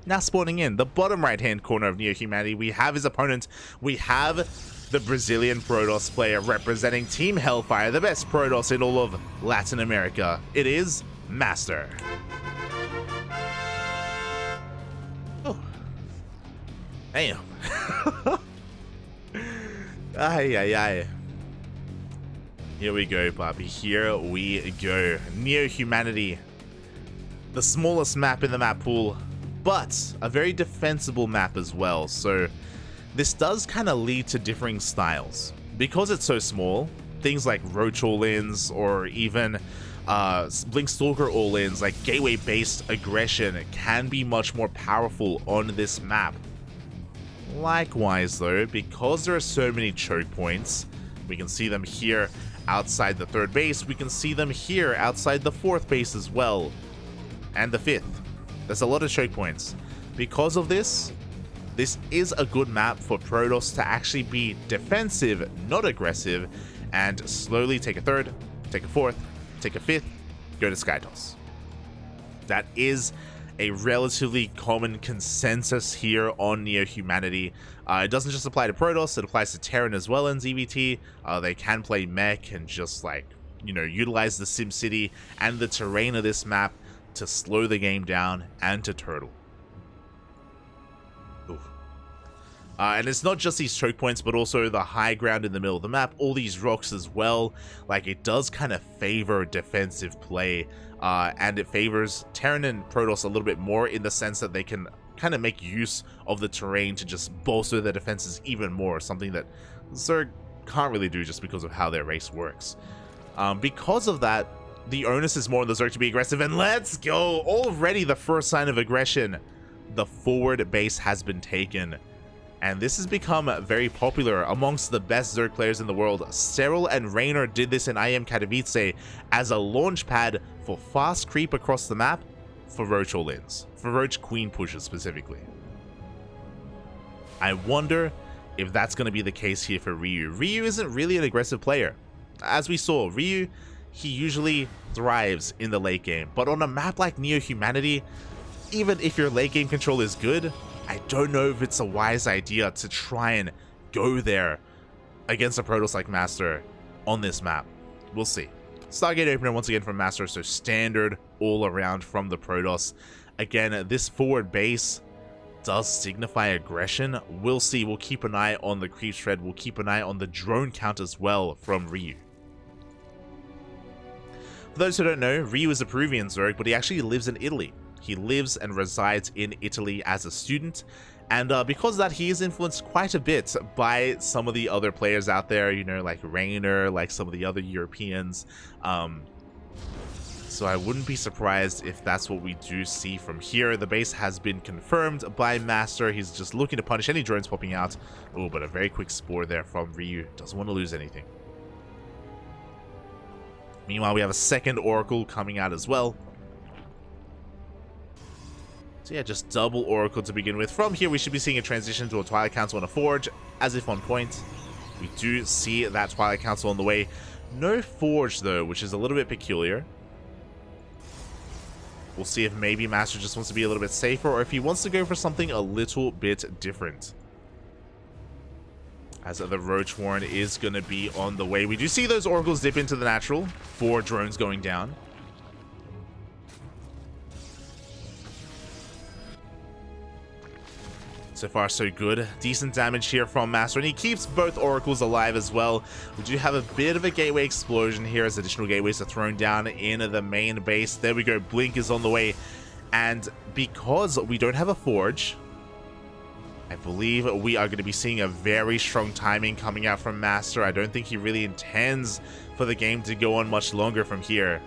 now spawning in the bottom right-hand corner of Neo Humanity, we have his opponent. We have the Brazilian Protoss player representing Team Hellfire, the best Protoss in all of Latin America. It is MasTeR. Oh. Damn. Ay. Here we go, Bobby. Here we go. Neo Humanity. The smallest map in the map pool, but a very defensible map as well. So this does kind of lead to differing styles. Because it's so small, things like Roach all-ins or even Blink Stalker all-ins, like gateway-based aggression, can be much more powerful on this map. Likewise though, because there are so many choke points, we can see them here outside the 3rd base, we can see them here outside the 4th base as well, and the 5th. There's a lot of choke points. Because of this is a good map for Protoss to actually be defensive, not aggressive, and slowly take a 3rd, take a 4th, take a 5th, go to Skytoss. That is a relatively common consensus here on Neo Humanity. It doesn't just apply to Protoss, it applies to Terran as well in ZvT. They can play mech and just, like, you know, utilize the SimCity and the terrain of this map to slow the game down and to turtle. And it's not just these choke points, but also the high ground in the middle of the map, all these rocks as well. Like, it does kind of favor defensive play, and it favors Terran and Protoss a little bit more in the sense that they can kind of make use of the terrain to just bolster their defenses even more, something that Zerg can't really do just because of how their race works. Because of that, the onus is more on the Zerg to be aggressive, and let's go! Already the first sign of aggression. The forward base has been taken. And this has become very popular amongst the best Zerg players in the world. Cyril and Raynor did this in IM Katowice as a launch pad for fast creep across the map for Roach all-ins, for Roach Queen pushes specifically. I wonder if that's going to be the case here for Ryu. Ryu isn't really an aggressive player. As we saw, Ryu, he usually thrives in the late game. But on a map like Neo Humanity, even if your late game control is good, I don't know if it's a wise idea to try and go there against a Protoss like MasTeR on this map. We'll see. Stargate opener once again from MasTeR, so standard all around from the Protoss. Again, this forward base does signify aggression. We'll see. We'll keep an eye on the creep thread. We'll keep an eye on the drone count as well from Ryu. For those who don't know, Ryu is a Peruvian Zerg, but he actually lives in Italy. He lives and resides in Italy as a student, and because of that, he is influenced quite a bit by some of the other players out there, you know, like Rainer, like some of the other Europeans. So I wouldn't be surprised if that's what we do see from here. The base has been confirmed by MasTeR. He's just looking to punish any drones popping out. Oh, but a very quick spore there from Ryu. Doesn't want to lose anything. Meanwhile, we have a second Oracle coming out as well. So yeah, just double Oracle to begin with. From here, we should be seeing a transition to a Twilight Council and a Forge, as if on point. We do see that Twilight Council on the way. No Forge, though, which is a little bit peculiar. We'll see if maybe MasTeR just wants to be a little bit safer, or if he wants to go for something a little bit different. As the Roach Warren is going to be on the way. We do see those Oracles dip into the natural. 4 drones going down. So far, so good. Decent damage here from MasTeR, and he keeps both Oracles alive as well. We do have a bit of a gateway explosion here as additional gateways are thrown down in the main base. There we go. Blink is on the way. And because we don't have a Forge, I believe we are going to be seeing a very strong timing coming out from MasTeR. I don't think he really intends for the game to go on much longer from here.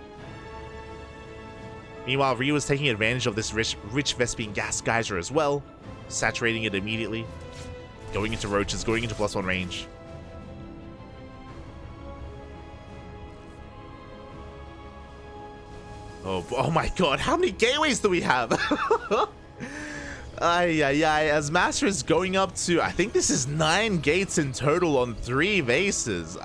Meanwhile, Ryu is taking advantage of this rich Vespene gas geyser as well. Saturating it immediately. Going into roaches, going into +1 range. Oh my god, how many gateways do we have? As MasTeR is going up to, I think this is 9 gates in total on 3 bases.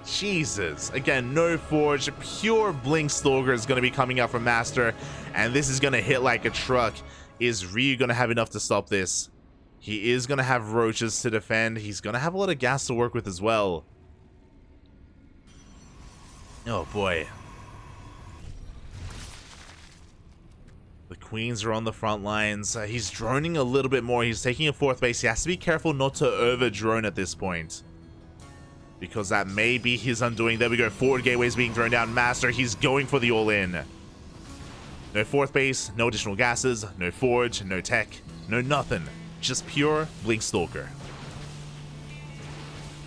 Jesus. Again, no Forge, pure Blink Stalker is going to be coming out from MasTeR, and this is going to hit like a truck. Is Ryu going to have enough to stop this? He is going to have roaches to defend. He's going to have a lot of gas to work with as well. Oh boy. The Queens are on the front lines. He's droning a little bit more. He's taking a 4th base. He has to be careful not to over-drone at this point, because that may be his undoing. There we go. Forward gateways being thrown down. MasTeR, he's going for the all-in. No 4th base, no additional gases, no Forge, no tech, no nothing. Just pure Blink Stalker.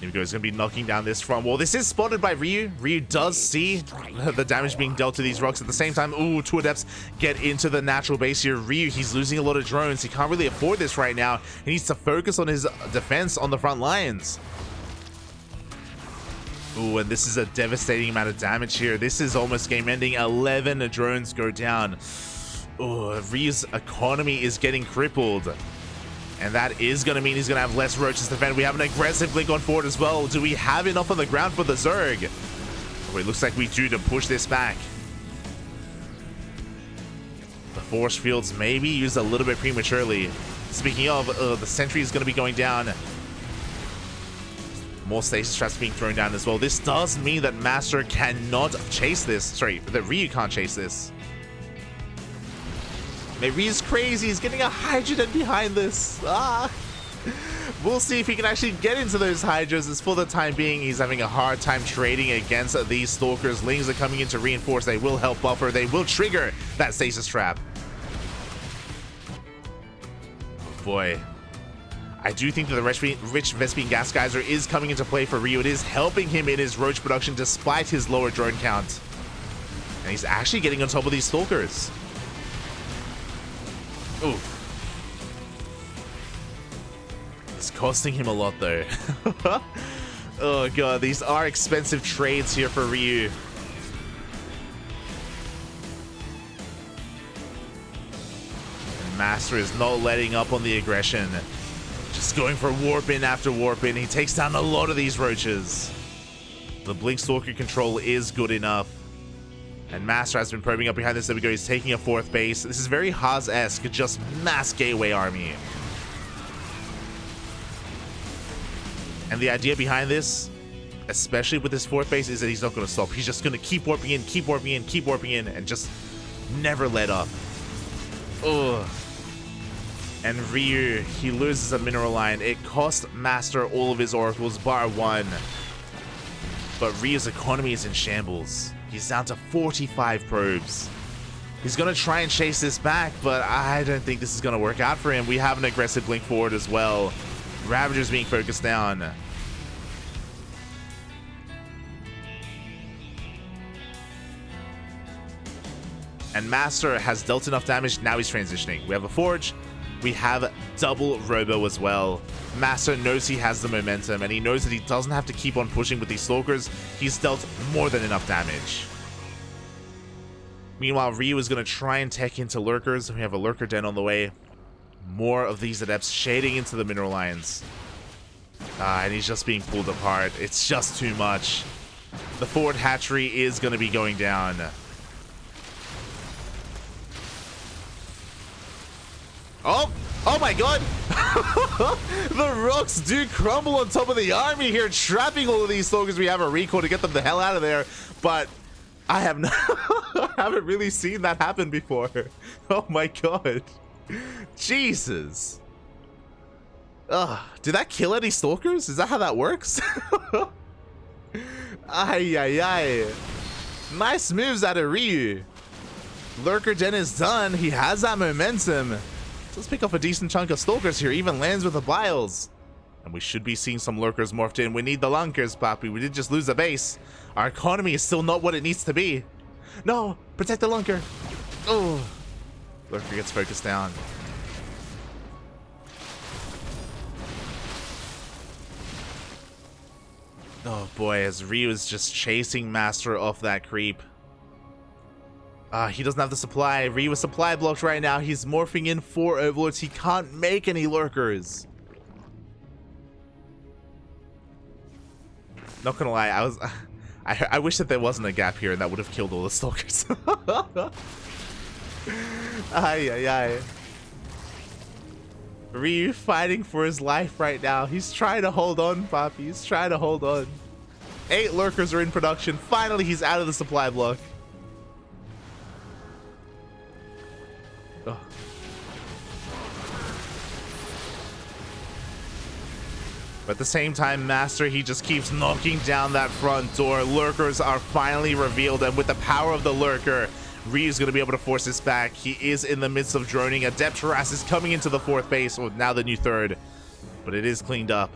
Here we go. He's going to be knocking down this front wall. This is spotted by Ryu. Ryu does see the damage being dealt to these rocks. At the same time, ooh, 2 Adepts get into the natural base here. Ryu, he's losing a lot of drones. He can't really afford this right now. He needs to focus on his defense on the front lines. Ooh, and this is a devastating amount of damage here. This is almost game-ending. 11 drones go down. Ooh, Ryu's economy is getting crippled. And that is going to mean he's going to have less roaches to defend. We have an aggressive blink on forward as well. Do we have enough on the ground for the Zerg? Oh, it looks like we do to push this back. The force fields may be used a little bit prematurely. Speaking of, the sentry is going to be going down. More stasis traps being thrown down as well. This does mean that MasTeR cannot chase this. Sorry, that Ryu can't chase this. Ryu's crazy. He's getting a Hydrogen behind this. We'll see if he can actually get into those Hydras. As for the time being, he's having a hard time trading against these Stalkers. Lings are coming in to reinforce. They will help buffer. They will trigger that stasis trap. Oh boy. I do think that the rich Vespene gas geyser is coming into play for Ryu. It is helping him in his roach production despite his lower drone count. And he's actually getting on top of these Stalkers. Ooh. It's costing him a lot though. Oh god, these are expensive trades here for Ryu. And MasTeR is not letting up on the aggression. Just going for warp in after warp in. He takes down a lot of these roaches. The Blink Stalker control is good enough. And MasTeR has been probing up behind this. There we go. He's taking a 4th base. This is very Haas-esque. Just mass gateway army. And the idea behind this, especially with this 4th base, is that he's not going to stop. He's just going to keep warping in, keep warping in, keep warping in, and just never let up. Ugh. And Ryu, he loses a mineral line. It cost MasTeR all of his oracles, bar 1. But Ryu's economy is in shambles. He's down to 45 probes. He's going to try and chase this back, but I don't think this is going to work out for him. We have an aggressive blink forward as well. Ravager's being focused down. And MasTeR has dealt enough damage. Now he's transitioning. We have a Forge. We have double Robo as well. MasTeR knows he has the momentum, and he knows that he doesn't have to keep on pushing with these Stalkers. He's dealt more than enough damage. Meanwhile, Ryu is going to try and tech into Lurkers. We have a Lurker Den on the way. More of these Adepts shading into the mineral lines. And he's just being pulled apart. It's just too much. The forward hatchery is going to be going down. Oh my god! The rocks do crumble on top of the army here, trapping all of these Stalkers. We have a recall to get them the hell out of there, but I have not I haven't really seen that happen before. Oh my god. Jesus. Ugh, did that kill any Stalkers? Is that how that works? Ay ay ay. Nice moves out of Ryu. Lurker Den is done. He has that momentum. Let's pick up a decent chunk of Stalkers here. Even lands with the Biles. And we should be seeing some Lurkers morphed in. We need the Lunkers, Papi. We did just lose a base. Our economy is still not what it needs to be. No! Protect the Lunker! Oh! Lurker gets focused down. Oh boy, as Ryu is just chasing MasTeR off that creep. He doesn't have the supply. Ryu is supply blocked right now. He's morphing in 4 Overlords. He can't make any Lurkers. Not gonna lie, I wish that there wasn't a gap here and that would have killed all the Stalkers. Ay ay ay. Ryu fighting for his life right now. He's trying to hold on, Papi. He's trying to hold on. 8 Lurkers are in production. Finally, he's out of the supply block. But at the same time, MasTeR, he just keeps knocking down that front door. Lurkers are finally revealed, and with the power of the Lurker, Ryu's going to be able to force this back. He is in the midst of droning. Adept Harass is coming into the 4th base, or now the new 3rd. But it is cleaned up.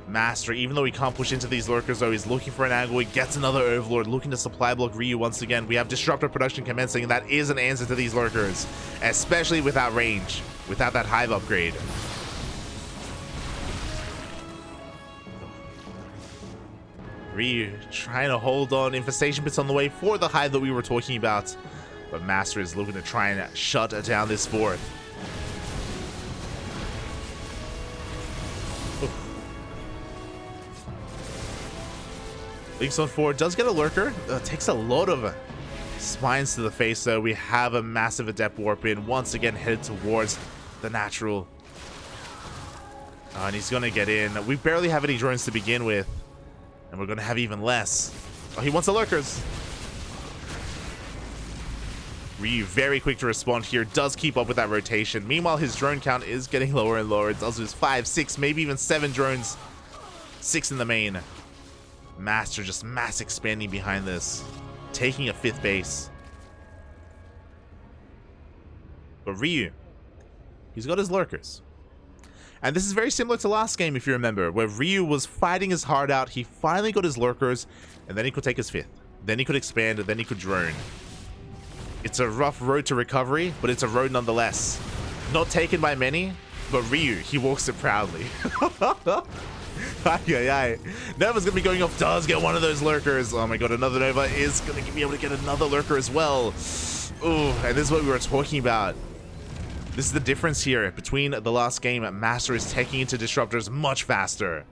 MasTeR, even though he can't push into these Lurkers, though, he's looking for an angle. He gets another Overlord, looking to supply block Ryu once again. We have Disruptor production commencing, and that is an answer to these Lurkers, especially without range, without that Hive upgrade. Ryu trying to hold on. Infestation bits on the way for the Hive that we were talking about. But MasTeR is looking to try and shut down this 4th. Links on 4 does get a Lurker. Takes a lot of spines to the face, though. We have a massive Adept Warp in. Once again headed towards the natural. And he's going to get in. We barely have any drones to begin with. And we're going to have even less. Oh, he wants the Lurkers. Ryu very quick to respond here. Does keep up with that rotation. Meanwhile, his drone count is getting lower and lower. It does lose 5, 6, maybe even 7 drones. 6 in the main. MasTeR just mass expanding behind this. Taking a 5th base. But Ryu, he's got his Lurkers. And this is very similar to last game, if you remember, where Ryu was fighting his heart out. He finally got his Lurkers, and then he could take his 5th. Then he could expand, and then he could drone. It's a rough road to recovery, but it's a road nonetheless. Not taken by many, but Ryu, he walks it proudly. Ay, ay, ay. Nova's going to be going off, does get one of those Lurkers. Oh my god, another Nova is going to be able to get another Lurker as well. Ooh, and this is what we were talking about. This is the difference here between the last game. MasTeR is taking into Disruptors much faster.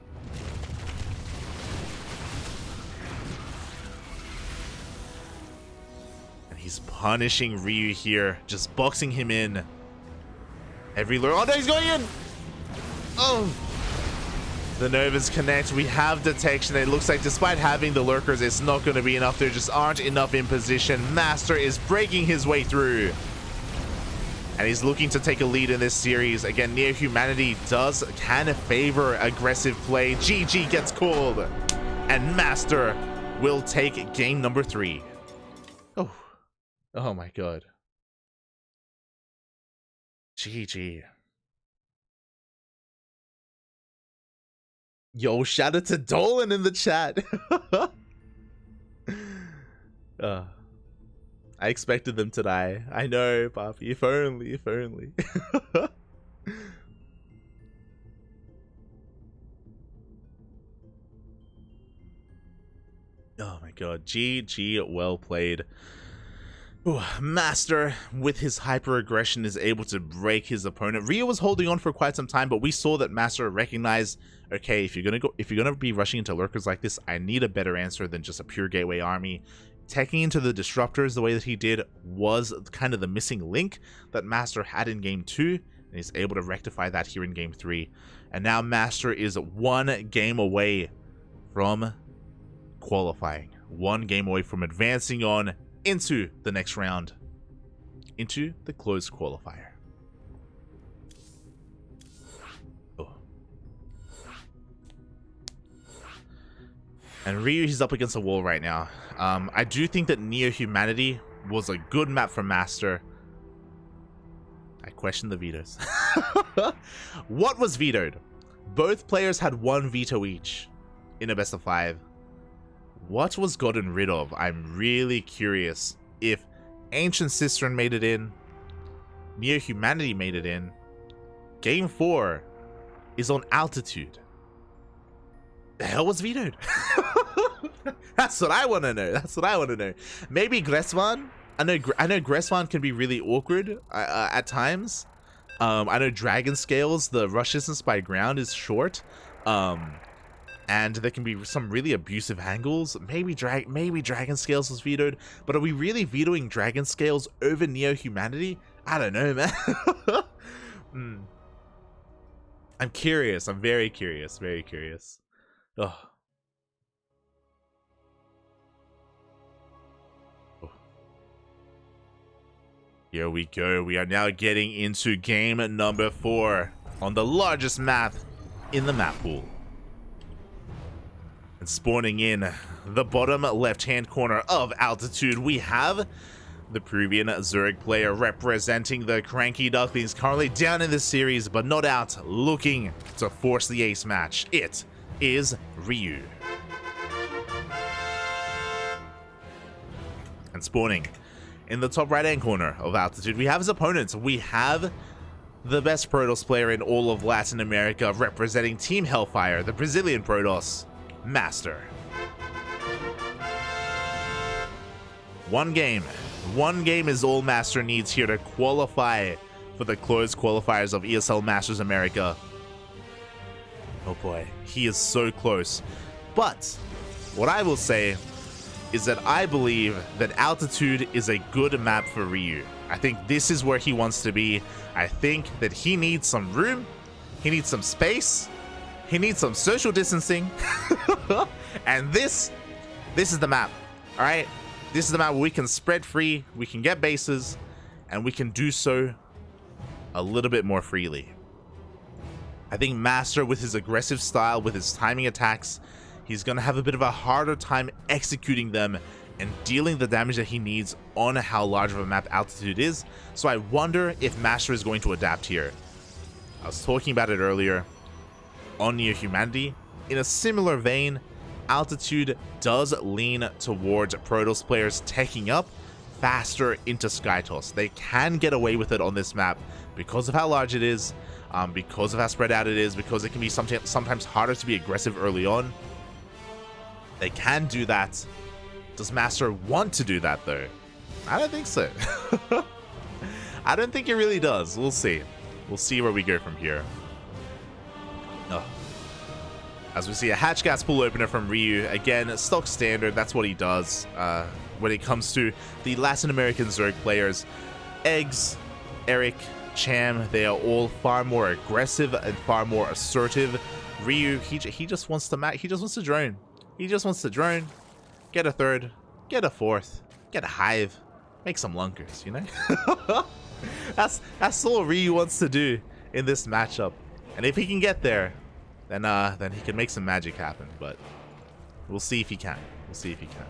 he's punishing Ryu here, just boxing him in. Every lure. Oh no, he's going in! Oh! The Novas connect. We have detection. It looks like despite having the lurkers, it's not going to be enough. There just aren't enough in position. MasTeR is breaking his way through. And he's looking to take a lead in this series. Again, Neo Humanity can favor aggressive play. GG gets called. And MasTeR will take game number 3. Oh. Oh my god. GG. Yo, shout out to Dolan in the chat. I expected them to die. I know, Papi. If only, if only. Oh my god. GG, well played. Ooh, MasTeR, with his hyper aggression, is able to break his opponent. Ryu was holding on for quite some time, but we saw that MasTeR recognized, okay, if you're gonna be rushing into lurkers like this, I need a better answer than just a pure gateway army. Taking into the disruptors the way that he did was kind of the missing link that MasTeR had in game 2, and he's able to rectify that here in game 3. And now MasTeR is 1 game away from qualifying, 1 game away from advancing on into the next round, into the closed qualifier. Oh. And Ryu, he's up against a wall right now. I do think that Neo Humanity was a good map for MasTeR. I question the vetoes. What was vetoed? Both players had 1 veto each in a best of 5. What was gotten rid of? I'm really curious if Ancient Cistern made it in, Neo Humanity made it in. Game 4 is on altitude. The hell was vetoed? That's what I want to know. That's what I want to know. Maybe Gressvan. I know Gressvan can be really awkward at times. I know Dragon Scales, the rush distance by ground is short. And there can be some really abusive angles. Maybe Dragon Scales was vetoed, but are we really vetoing Dragon Scales over Neo Humanity? I don't know, man. I'm curious. I'm very curious. Very curious. Oh. Here we go. We are now getting into game number 4 on the largest map in the map pool. And spawning in the bottom left-hand corner of altitude, we have the Peruvian Zurich player representing the CranKy Ducklings, currently down in this series, but not out, looking to force the ace match. It is Ryu. And spawning in the top right-hand corner of altitude, we have his opponents. We have the best Protoss player in all of Latin America, representing Team Hellfire, the Brazilian Protoss, MasTeR. One game is all MasTeR needs here to qualify for the closed qualifiers of ESL Masters America. Oh boy, he is so close. But what I will say is that I believe that altitude is a good map for Ryu. I think this is where he wants to be. I think that he needs some room, he needs some space, he needs some social distancing. And this is the map. All right, this is the map where we can spread free, we can get bases, and we can do so a little bit more freely. I think MasTeR, with his aggressive style, with his timing attacks, he's gonna have a bit of a harder time executing them and dealing the damage that he needs on how large of a map altitude is. So I wonder if MasTeR is going to adapt here. I was talking about it earlier on Neo Humanity. In a similar vein, altitude does lean towards Protoss players taking up faster into Skytoss. They can get away with it on this map because of how large it is, because of how spread out it is, because it can be sometimes harder to be aggressive early on. They can do that. Does MasTeR want to do that though? I don't think so. I don't think it really does. We'll see. We'll see where we go from here. Oh. As we see a hatch gas pool opener from Ryu. Again, stock standard. That's what he does when it comes to the Latin American Zerg players. Eggs, Eric, Cham, they are all far more aggressive and far more assertive. Ryu, he just wants to he just wants to drone. He just wants to drone, get a third, get a fourth, get a hive, make some lunkers, you know? that's all Ryu wants to do in this matchup. And if he can get there, then he can make some magic happen, but we'll see if he can. We'll see if he can.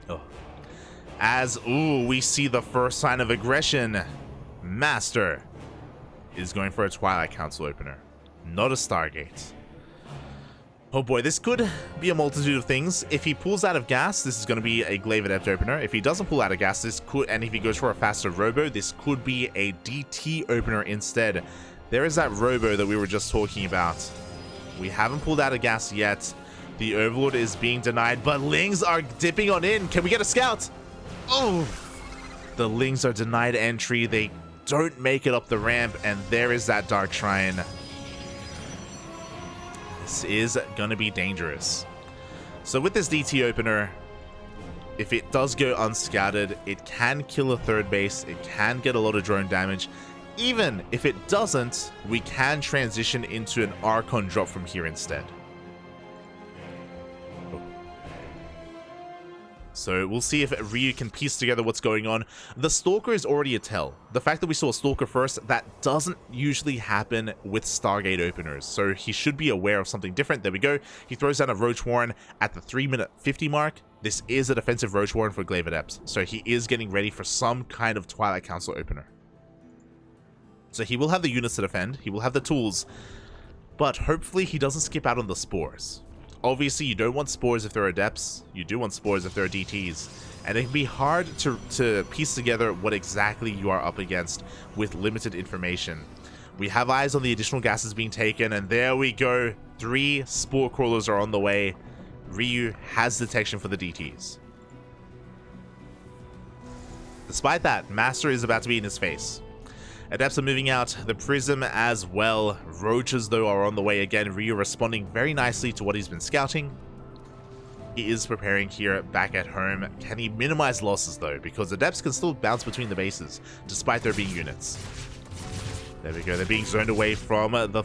Oh. We see the first sign of aggression. MasTeR is going for a Twilight Council opener, not a Stargate. Oh boy, this could be a multitude of things. If he pulls out of gas, this is going to be a Glaive Adept opener. If he doesn't pull out of gas, this could, and if he goes for a faster Robo, this could be a DT opener instead. There is that Robo that we were just talking about. We haven't pulled out of gas yet. The Overlord is being denied, but Lings are dipping on in. Can we get a scout? Oh! The Lings are denied entry. They don't make it up the ramp, and there is that Dark Shrine. This is going to be dangerous. So with this DT opener, if it does go unscouted, it can kill a third base. It can get a lot of drone damage. Even if it doesn't, we can transition into an Archon drop from here instead. So we'll see if Ryu can piece together what's going on. The Stalker is already a tell. The fact that we saw a Stalker first, that doesn't usually happen with Stargate openers. So he should be aware of something different. There we go. He throws down a Roach Warren at the 3-minute 50 mark. This is a defensive Roach Warren for Glaive Adept. So he is getting ready for some kind of Twilight Council opener. So he will have the units to defend. He will have the tools. But hopefully he doesn't skip out on the spores. Obviously, you don't want spores if they're adepts. You do want spores if they're DTs. And it can be hard to piece together what exactly you are up against with limited information. We have eyes on the additional gases being taken, and there we go. 3 spore crawlers are on the way. Ryu has detection for the DTs. Despite that, MasTeR is about to be in his face. Adepts are moving out, the Prism as well. Roaches, though, are on the way again. Ryu responding very nicely to what he's been scouting. He is preparing here back at home. Can he minimize losses, though? Because Adepts can still bounce between the bases, despite there being units. There we go. They're being zoned away from the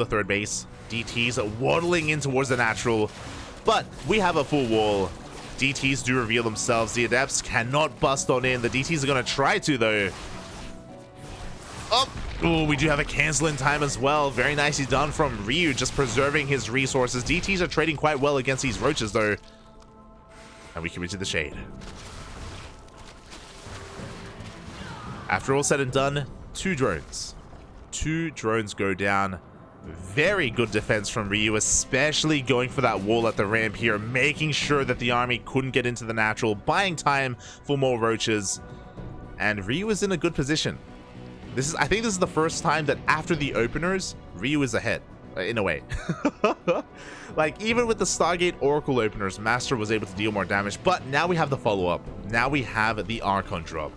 third base. DTs waddling in towards the natural. But we have a full wall. DTs do reveal themselves. The Adepts cannot bust on in. The DTs are going to try to, though. Oh, we do have a cancel in time as well. Very nicely done from Ryu, just preserving his resources. DTs are trading quite well against these roaches, though. And we commit to the shade. After all said and done, 2 drones. 2 drones go down. Very good defense from Ryu, especially going for that wall at the ramp here, making sure that the army couldn't get into the natural, buying time for more roaches. And Ryu is in a good position. I think this is the first time that after the openers, Ryu is ahead, in a way. Like, even with the Stargate Oracle openers, MasTeR was able to deal more damage, but now we have the follow-up. Now we have the Archon drop.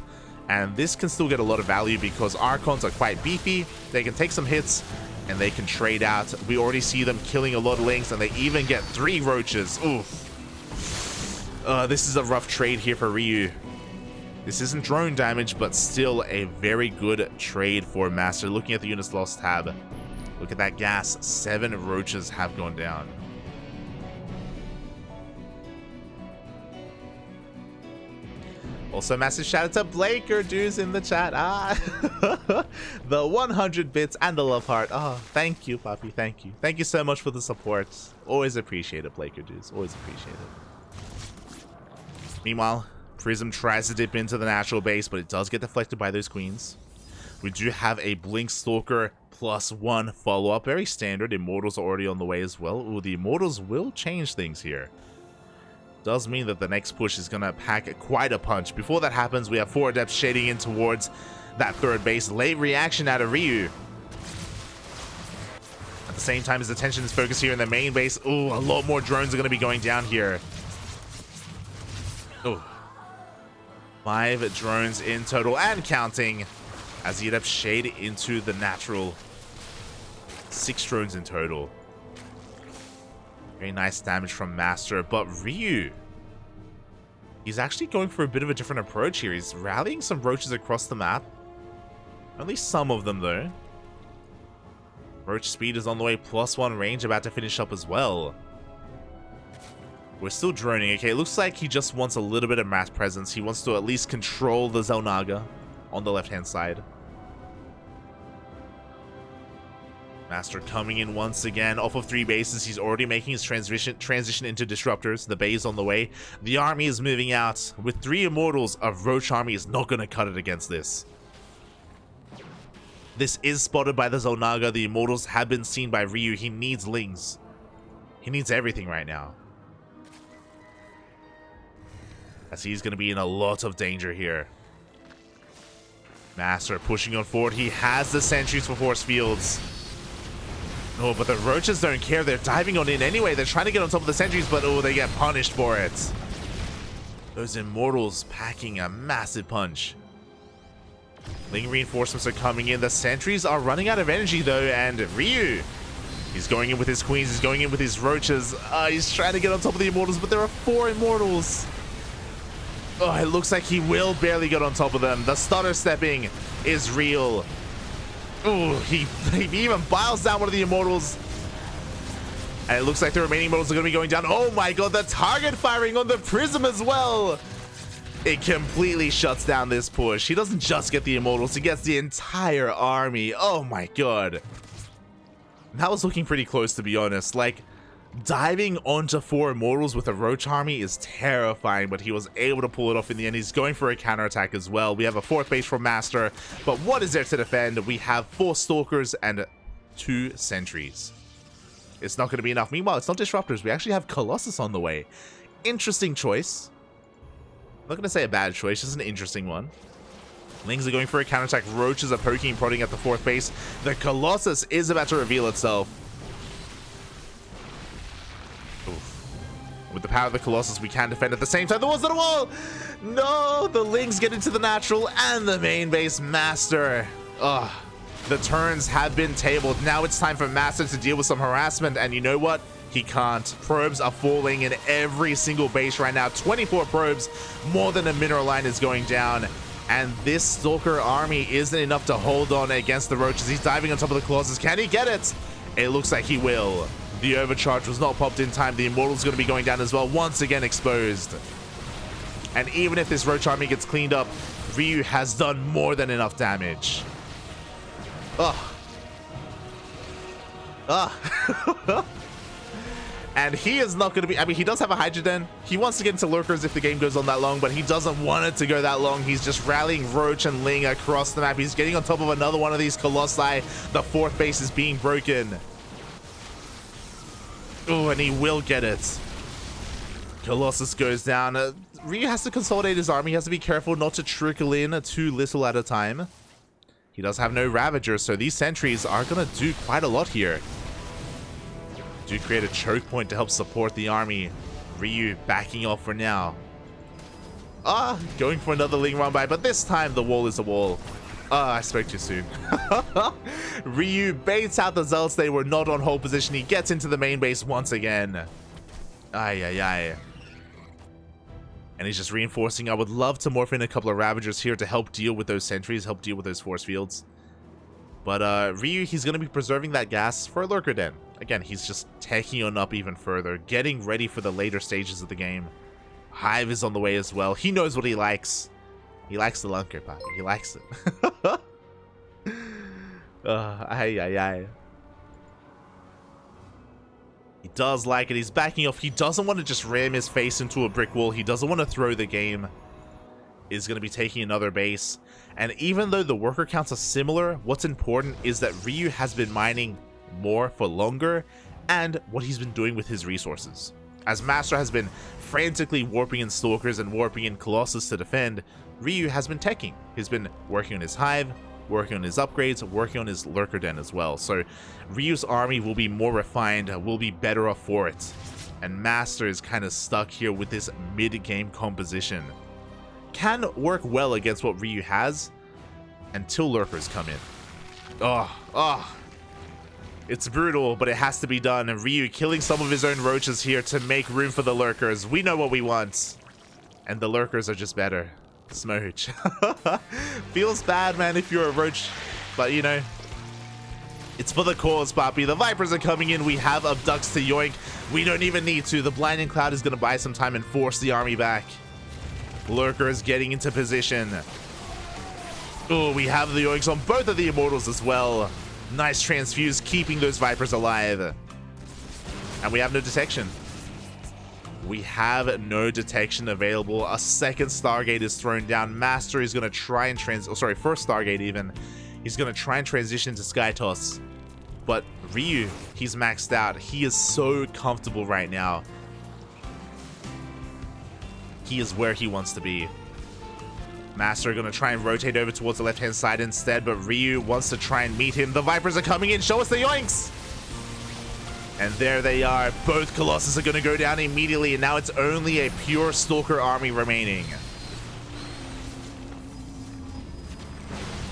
And this can still get a lot of value because Archons are quite beefy. They can take some hits, and they can trade out. We already see them killing a lot of Lings, and they even get 3 roaches. Oof. This is a rough trade here for Ryu. This isn't drone damage, but still a very good trade for MasTeR. Looking at the units lost tab, look at that gas. 7 roaches have gone down. Also, massive shout out to Blaker dudes in the chat. The 100 bits and the love heart. Oh, thank you, Poppy. Thank you. Thank you so much for the support. Always appreciate it, Blaker dudes. Always appreciate it. Meanwhile, Prism tries to dip into the natural base, but it does get deflected by those queens. We do have a Blink Stalker +1 follow-up. Very standard. Immortals are already on the way as well. Ooh, the Immortals will change things here. Does mean that the next push is going to pack quite a punch. Before that happens, we have 4 Adepts shading in towards that third base. Late reaction out of Ryu. At the same time, his attention is focused here in the main base. Ooh, a lot more drones are going to be going down here. Ooh. 5 drones in total and counting as the Adepts shade into the natural. 6 drones in total. Very nice damage from MasTeR, but Ryu, he's actually going for a bit of a different approach here. He's rallying some roaches across the map. Only some of them, though. Roach speed is on the way, +1 range, about to finish up as well. We're still droning. Okay, it looks like he just wants a little bit of mass presence. He wants to at least control the Xel'Naga on the left-hand side. MasTeR coming in once again off of 3 bases. He's already making his transition into disruptors. The bay is on the way. The army is moving out. With 3 immortals, a roach army is not going to cut it against this. This is spotted by the Xel'Naga. The immortals have been seen by Ryu. He needs lings. He needs everything right now, as he's going to be in a lot of danger here. MasTeR pushing on forward. He has the sentries for force fields. Oh, but the roaches don't care. They're diving on in anyway. They're trying to get on top of the sentries, but oh, they get punished for it. Those immortals packing a massive punch. Ling reinforcements are coming in. The sentries are running out of energy, though, and Ryu, he's going in with his queens. He's going in with his roaches. He's trying to get on top of the immortals, but there are 4 immortals. Oh, it looks like he will barely get on top of them. The stutter stepping is real. Ooh, he even biles down one of the immortals. And it looks like the remaining immortals are going to be going down. Oh my god, the target firing on the prism as well. It completely shuts down this push. He doesn't just get the immortals, he gets the entire army. Oh my god. That was looking pretty close, to be honest. Like, diving onto 4 immortals with a roach army is terrifying, but he was able to pull it off in the end. He's going for a counterattack as well. We have a 4th base from MasTeR, but what is there to defend? We have 4 stalkers and 2 sentries. It's not going to be enough. Meanwhile, it's not disruptors. We actually have Colossus on the way. Interesting choice. I'm not going to say a bad choice, just an interesting one. Lings are going for a counterattack. Roaches are poking and prodding at the 4th base. The Colossus is about to reveal itself. With the power of the Colossus, we can defend at the same time. The walls on the wall! No! The Lings get into the natural and the main base. MasTeR. Ugh. The turns have been tabled. Now it's time for MasTeR to deal with some harassment, and you know what? He can't. Probes are falling in every single base right now. 24 probes. More than a mineral line is going down. And this Stalker army isn't enough to hold on against the Roaches. He's diving on top of the Colossus. Can he get it? It looks like he will. The overcharge was not popped in time. The Immortal's going to be going down as well. Once again exposed. And even if this Roach army gets cleaned up, Ryu has done more than enough damage. Ugh. Ugh. And he is not going to be... I mean, he does have a Hydroden. He wants to get into Lurkers if the game goes on that long, but he doesn't want it to go that long. He's just rallying Roach and Ling across the map. He's getting on top of another one of these Colossi. The 4th base is being broken. Oh, and he will get it. Colossus goes down. Ryu has to consolidate his army. He has to be careful not to trickle in too little at a time. He does have no Ravagers, so these sentries are going to do quite a lot here. Do create a choke point to help support the army. Ryu backing off for now. Going for another Ling run by, but this time the wall is a wall. I spoke too soon. Ryu baits out the Zealots. They were not on hold position. He gets into the main base once again. Ay. And he's just reinforcing. I would love to morph in a couple of Ravagers here to help deal with those sentries, help deal with those force fields. But Ryu, he's going to be preserving that gas for a Lurker Den. Again, he's just taking on up even further, getting ready for the later stages of the game. Hive is on the way as well. He knows what he likes. He likes the Lunker, Poppy. He likes it. Ay. He does like it. He's backing off. He doesn't want to just ram his face into a brick wall. He doesn't want to throw the game. He's going to be taking another base. And even though the worker counts are similar, what's important is that Ryu has been mining more for longer and what he's been doing with his resources. As MasTeR has been frantically warping in Stalkers and warping in Colossus to defend, Ryu has been teching. He's been working on his Hive, working on his upgrades, working on his Lurker Den as well. So Ryu's army will be more refined, will be better off for it. And MasTeR is kind of stuck here with this mid-game composition. Can work well against what Ryu has until Lurkers come in. It's brutal, but it has to be done. And Ryu killing some of his own roaches here to make room for the lurkers. We know what we want. And the lurkers are just better. Smooch. Feels bad, man, if you're a roach. But, you know, it's for the cause, Papi. The Vipers are coming in. We have Abducts to yoink. We don't even need to. The Blinding Cloud is going to buy some time and force the army back. Lurkers getting into position. Oh, we have the yoinks on both of the Immortals as well. Nice transfuse, keeping those Vipers alive. And we have no detection. We have no detection available. A second Stargate is thrown down. MasTeR is going to try and first Stargate even. He's going to try and transition to Sky Toss. But Ryu, he's maxed out. He is so comfortable right now. He is where he wants to be. MasTeR going to try and rotate over towards the left-hand side instead, but Ryu wants to try and meet him. The Vipers are coming in. Show us the yoinks! And there they are. Both Colossus are going to go down immediately, and now it's only a pure Stalker army remaining.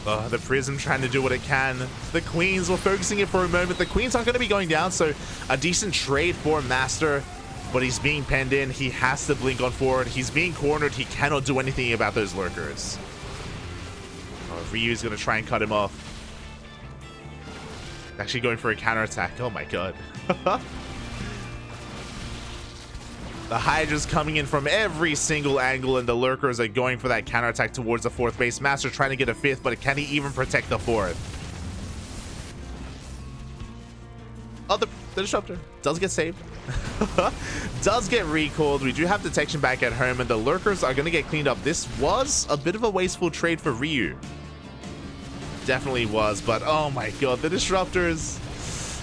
The Prism trying to do what it can. The Queens, we're focusing it for a moment. The Queens aren't going to be going down, so a decent trade for MasTeR. But he's being penned in. He has to blink on forward. He's being cornered. He cannot do anything about those lurkers. Ryu's going to try and cut him off. Actually going for a counterattack. Oh my god. The Hydra's coming in from every single angle, and the lurkers are going for that counterattack towards the fourth base. MasTeR trying to get a fifth, but can he even protect the fourth? Oh, the Disruptor does get saved. Does get recalled. We do have detection back at home, and the lurkers are going to get cleaned up. This was a bit of a wasteful trade for Ryu. Definitely was, but oh my god, the Disruptors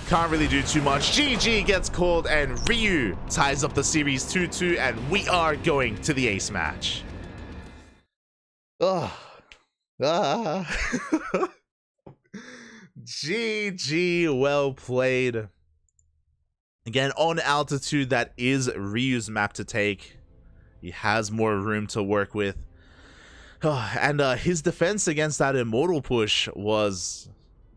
can't really do too much. GG gets called, and Ryu ties up the series 2-2, and we are going to the ace match. Ugh. GG, well played. Again, on altitude, that is Ryu's map to take. He has more room to work with. And his defense against that Immortal push was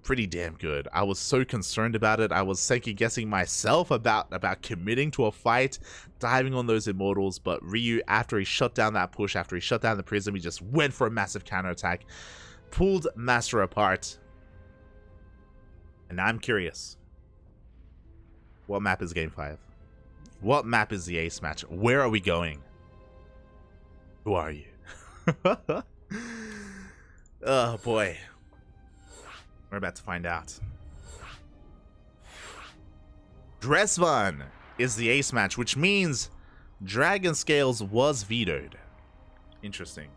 pretty damn good. I was so concerned about it. I was second guessing myself about committing to a fight, diving on those Immortals, but Ryu, after he shut down that push, after he shut down the Prism, he just went for a massive counterattack, pulled MasTeR apart. And I'm curious. What map is Game 5? What map is the ace match? Where are we going? Who are you? Oh boy. We're about to find out. Dresvan is the ace match, which means Dragon Scales was vetoed. Interesting.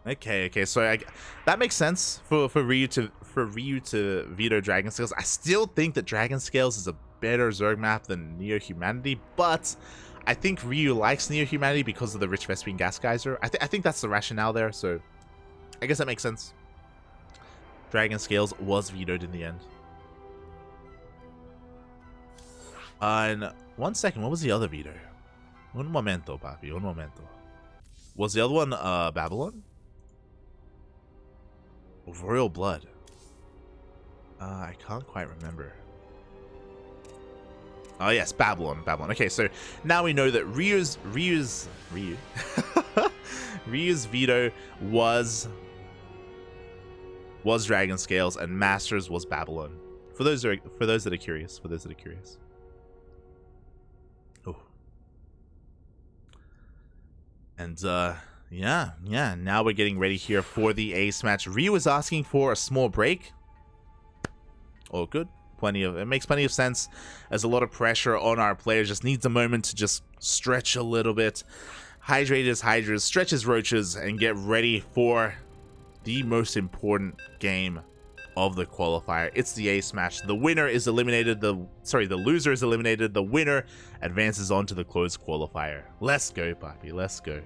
Okay, so that makes sense for Ryu to veto Dragon Scales. I still think that Dragon Scales is a better Zerg map than Neo Humanity, but I think Ryu likes Neo Humanity because of the Rich Vespian Gas Geyser. I think that's the rationale there, so I guess that makes sense. Dragon Scales was vetoed in the end. And 1 second, what was the other veto? Un momento, papi, un momento. Was the other one Babylon? Royal Blood. I can't quite remember. Oh yes, Babylon. Okay, so now we know that Ryu's veto was Dragon Scales, and MasTeR's was Babylon. For those that are curious. Oh. And yeah. Now we're getting ready here for the ace match. Ryu is asking for a small break. Oh, good. It makes plenty of sense. There's a lot of pressure on our players. Just needs a moment to just stretch a little bit. Hydrate his Hydras, stretch his Roaches, and get ready for the most important game of the qualifier. It's the ace match. The winner is eliminated. The loser is eliminated. The winner advances on to the closed qualifier. Let's go, papi. Let's go.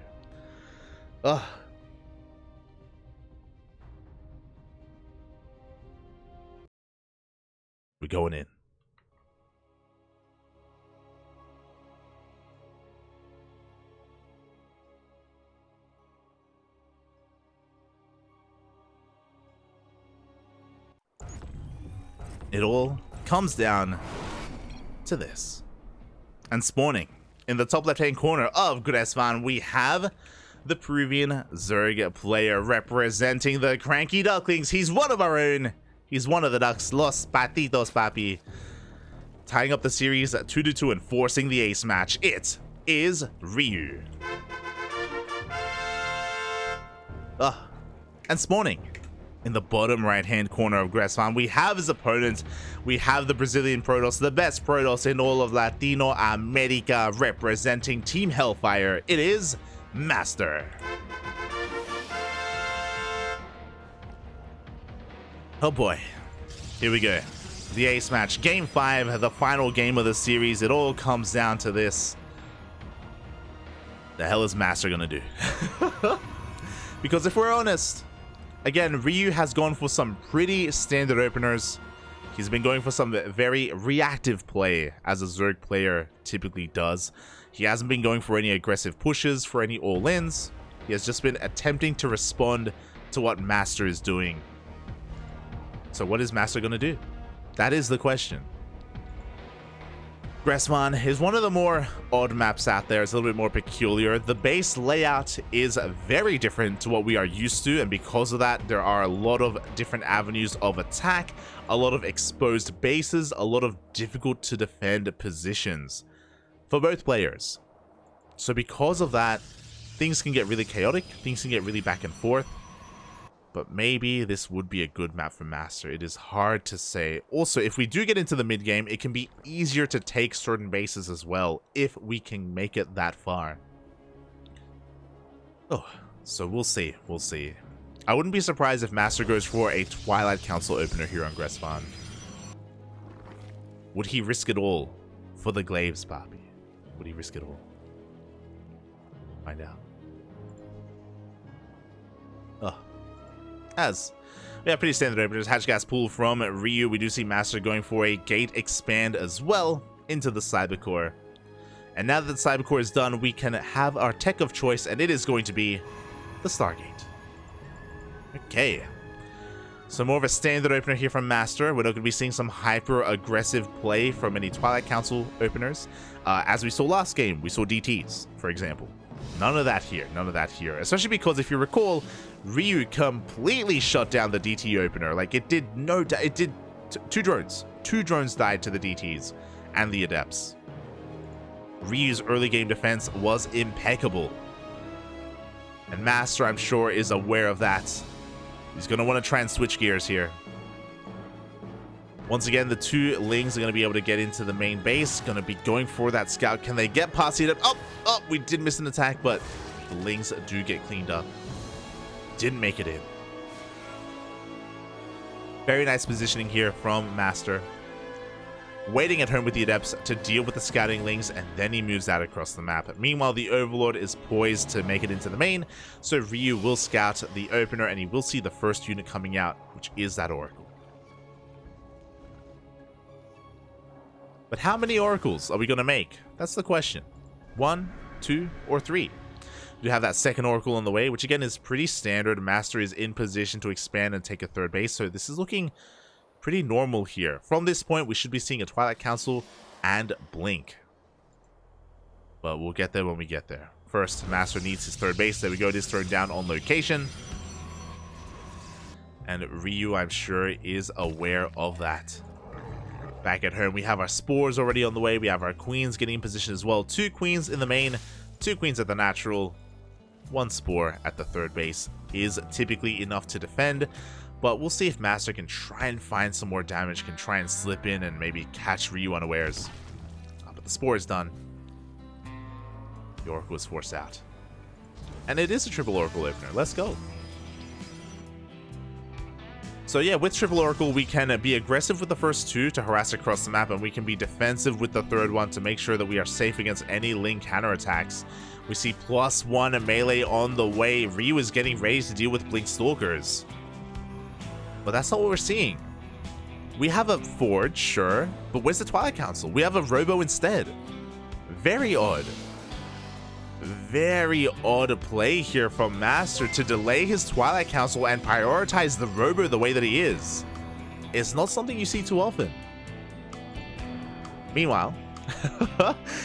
Ugh. We're going in. It all comes down to this. And spawning in the top left-hand corner of Gresvan, we have the Peruvian Zerg player representing the CranKy Ducklings. He's one of our own. He's one of the Ducks. Los Patitos, papi. Tying up the series at 2-2 and forcing the ace match. It is Ryu. And spawning in the bottom right-hand corner of Gresvan, we have his opponent. We have the Brazilian Protoss, the best Protoss in all of Latino America, representing Team Hellfire. It is MasTeR. Oh boy, here we go. The ace match, game 5, the final game of the series. It all comes down to this. The hell is MasTeR gonna do? Because if we're honest, again, Ryu has gone for some pretty standard openers. He's been going for some very reactive play, as a Zerg player typically does. He hasn't been going for any aggressive pushes, for any all-ins. He has just been attempting to respond to what MasTeR is doing. So what is MasTeR going to do? That is the question. Gresvan is one of the more odd maps out there. It's a little bit more peculiar. The base layout is very different to what we are used to, and because of that, there are a lot of different avenues of attack, a lot of exposed bases, a lot of difficult to defend positions for both players. So because of that, things can get really chaotic, things can get really back and forth. But maybe this would be a good map for MasTeR. It is hard to say. Also, if we do get into the mid game, it can be easier to take certain bases as well, if we can make it that far. Oh, so we'll see. We'll see. I wouldn't be surprised if MasTeR goes for a Twilight Council opener here on Gresvan. Would he risk it all for the Glaives, papi? Would he risk it all? Find out. Oh. As we have pretty standard openers, Hatch Gas Pool from Ryu. We do see MasTeR going for a Gate Expand as well into the Cybercore. And now that the Cybercore is done, we can have our tech of choice, and it is going to be the Stargate. Okay. So more of a standard opener here from MasTeR. We're not going to be seeing some hyper-aggressive play from any Twilight Council openers. As we saw last game, we saw DTs, for example. None of that here. None of that here. Especially because, if you recall, Ryu completely shut down the DT opener. Like, it did no... It did... Two drones. Two drones died to the DTs and the Adepts. Ryu's early game defense was impeccable. And MasTeR, I'm sure, is aware of that. He's going to want to try and switch gears here. Once again, the two Lings are going to be able to get into the main base. Going to be going for that scout. Can they get past the Adept? Oh, we did miss an attack, but the Lings do get cleaned up. Didn't make it in. Very nice positioning here from MasTeR. Waiting at home with the Adepts to deal with the scouting Lings, and then he moves out across the map. Meanwhile, the Overlord is poised to make it into the main, so Ryu will scout the opener, and he will see the first unit coming out, which is that Oracle. But how many Oracles are we going to make? That's the question. 1, 2, or 3? We have that second Oracle on the way, which again is pretty standard. MasTeR is in position to expand and take a third base, so this is looking pretty normal here. From this point, we should be seeing a Twilight Council and Blink. But we'll get there when we get there. First, MasTeR needs his third base. There we go. It is thrown down on location. And Ryu, I'm sure, is aware of that. Back at home, we have our Spores already on the way. We have our Queens getting in position as well. 2 Queens in the main, 2 Queens at the natural. 1 Spore at the third base is typically enough to defend. But we'll see if MasTeR can try and find some more damage, can try and slip in and maybe catch Ryu unawares. But the Spore is done. The Oracle is forced out. And it is a triple Oracle opener. Let's go. So yeah, with triple Oracle, we can be aggressive with the first 2 to harass across the map, and we can be defensive with the third one to make sure that we are safe against any Ling counterattacks. We see +1 melee on the way. Ryu is getting ready to deal with Blink Stalkers. But that's not what we're seeing. We have a Forge, sure, but where's the Twilight Council? We have a Robo instead. Very odd. Very odd play here from MasTeR to delay his Twilight Council and prioritize the Robo the way that he is. It's not something you see too often. Meanwhile,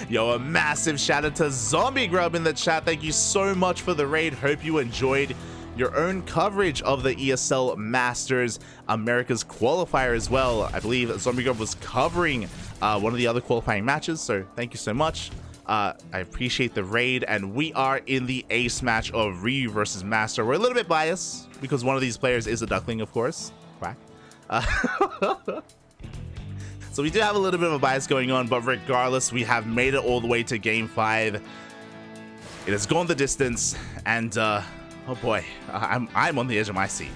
yo, a massive shout out to Zombie Grub in the chat. Thank you so much for the raid. Hope you enjoyed your own coverage of the ESL Masters America's qualifier as well. I believe Zombie Grub was covering one of the other qualifying matches, so thank you so much. I appreciate the raid, and we are in the ace match of Ryu versus MasTeR. We're a little bit biased because one of these players is a Duckling, of course. Quack. So we do have a little bit of a bias going on, but regardless, we have made it all the way to Game 5. It has gone the distance, and oh boy, I'm on the edge of my seat.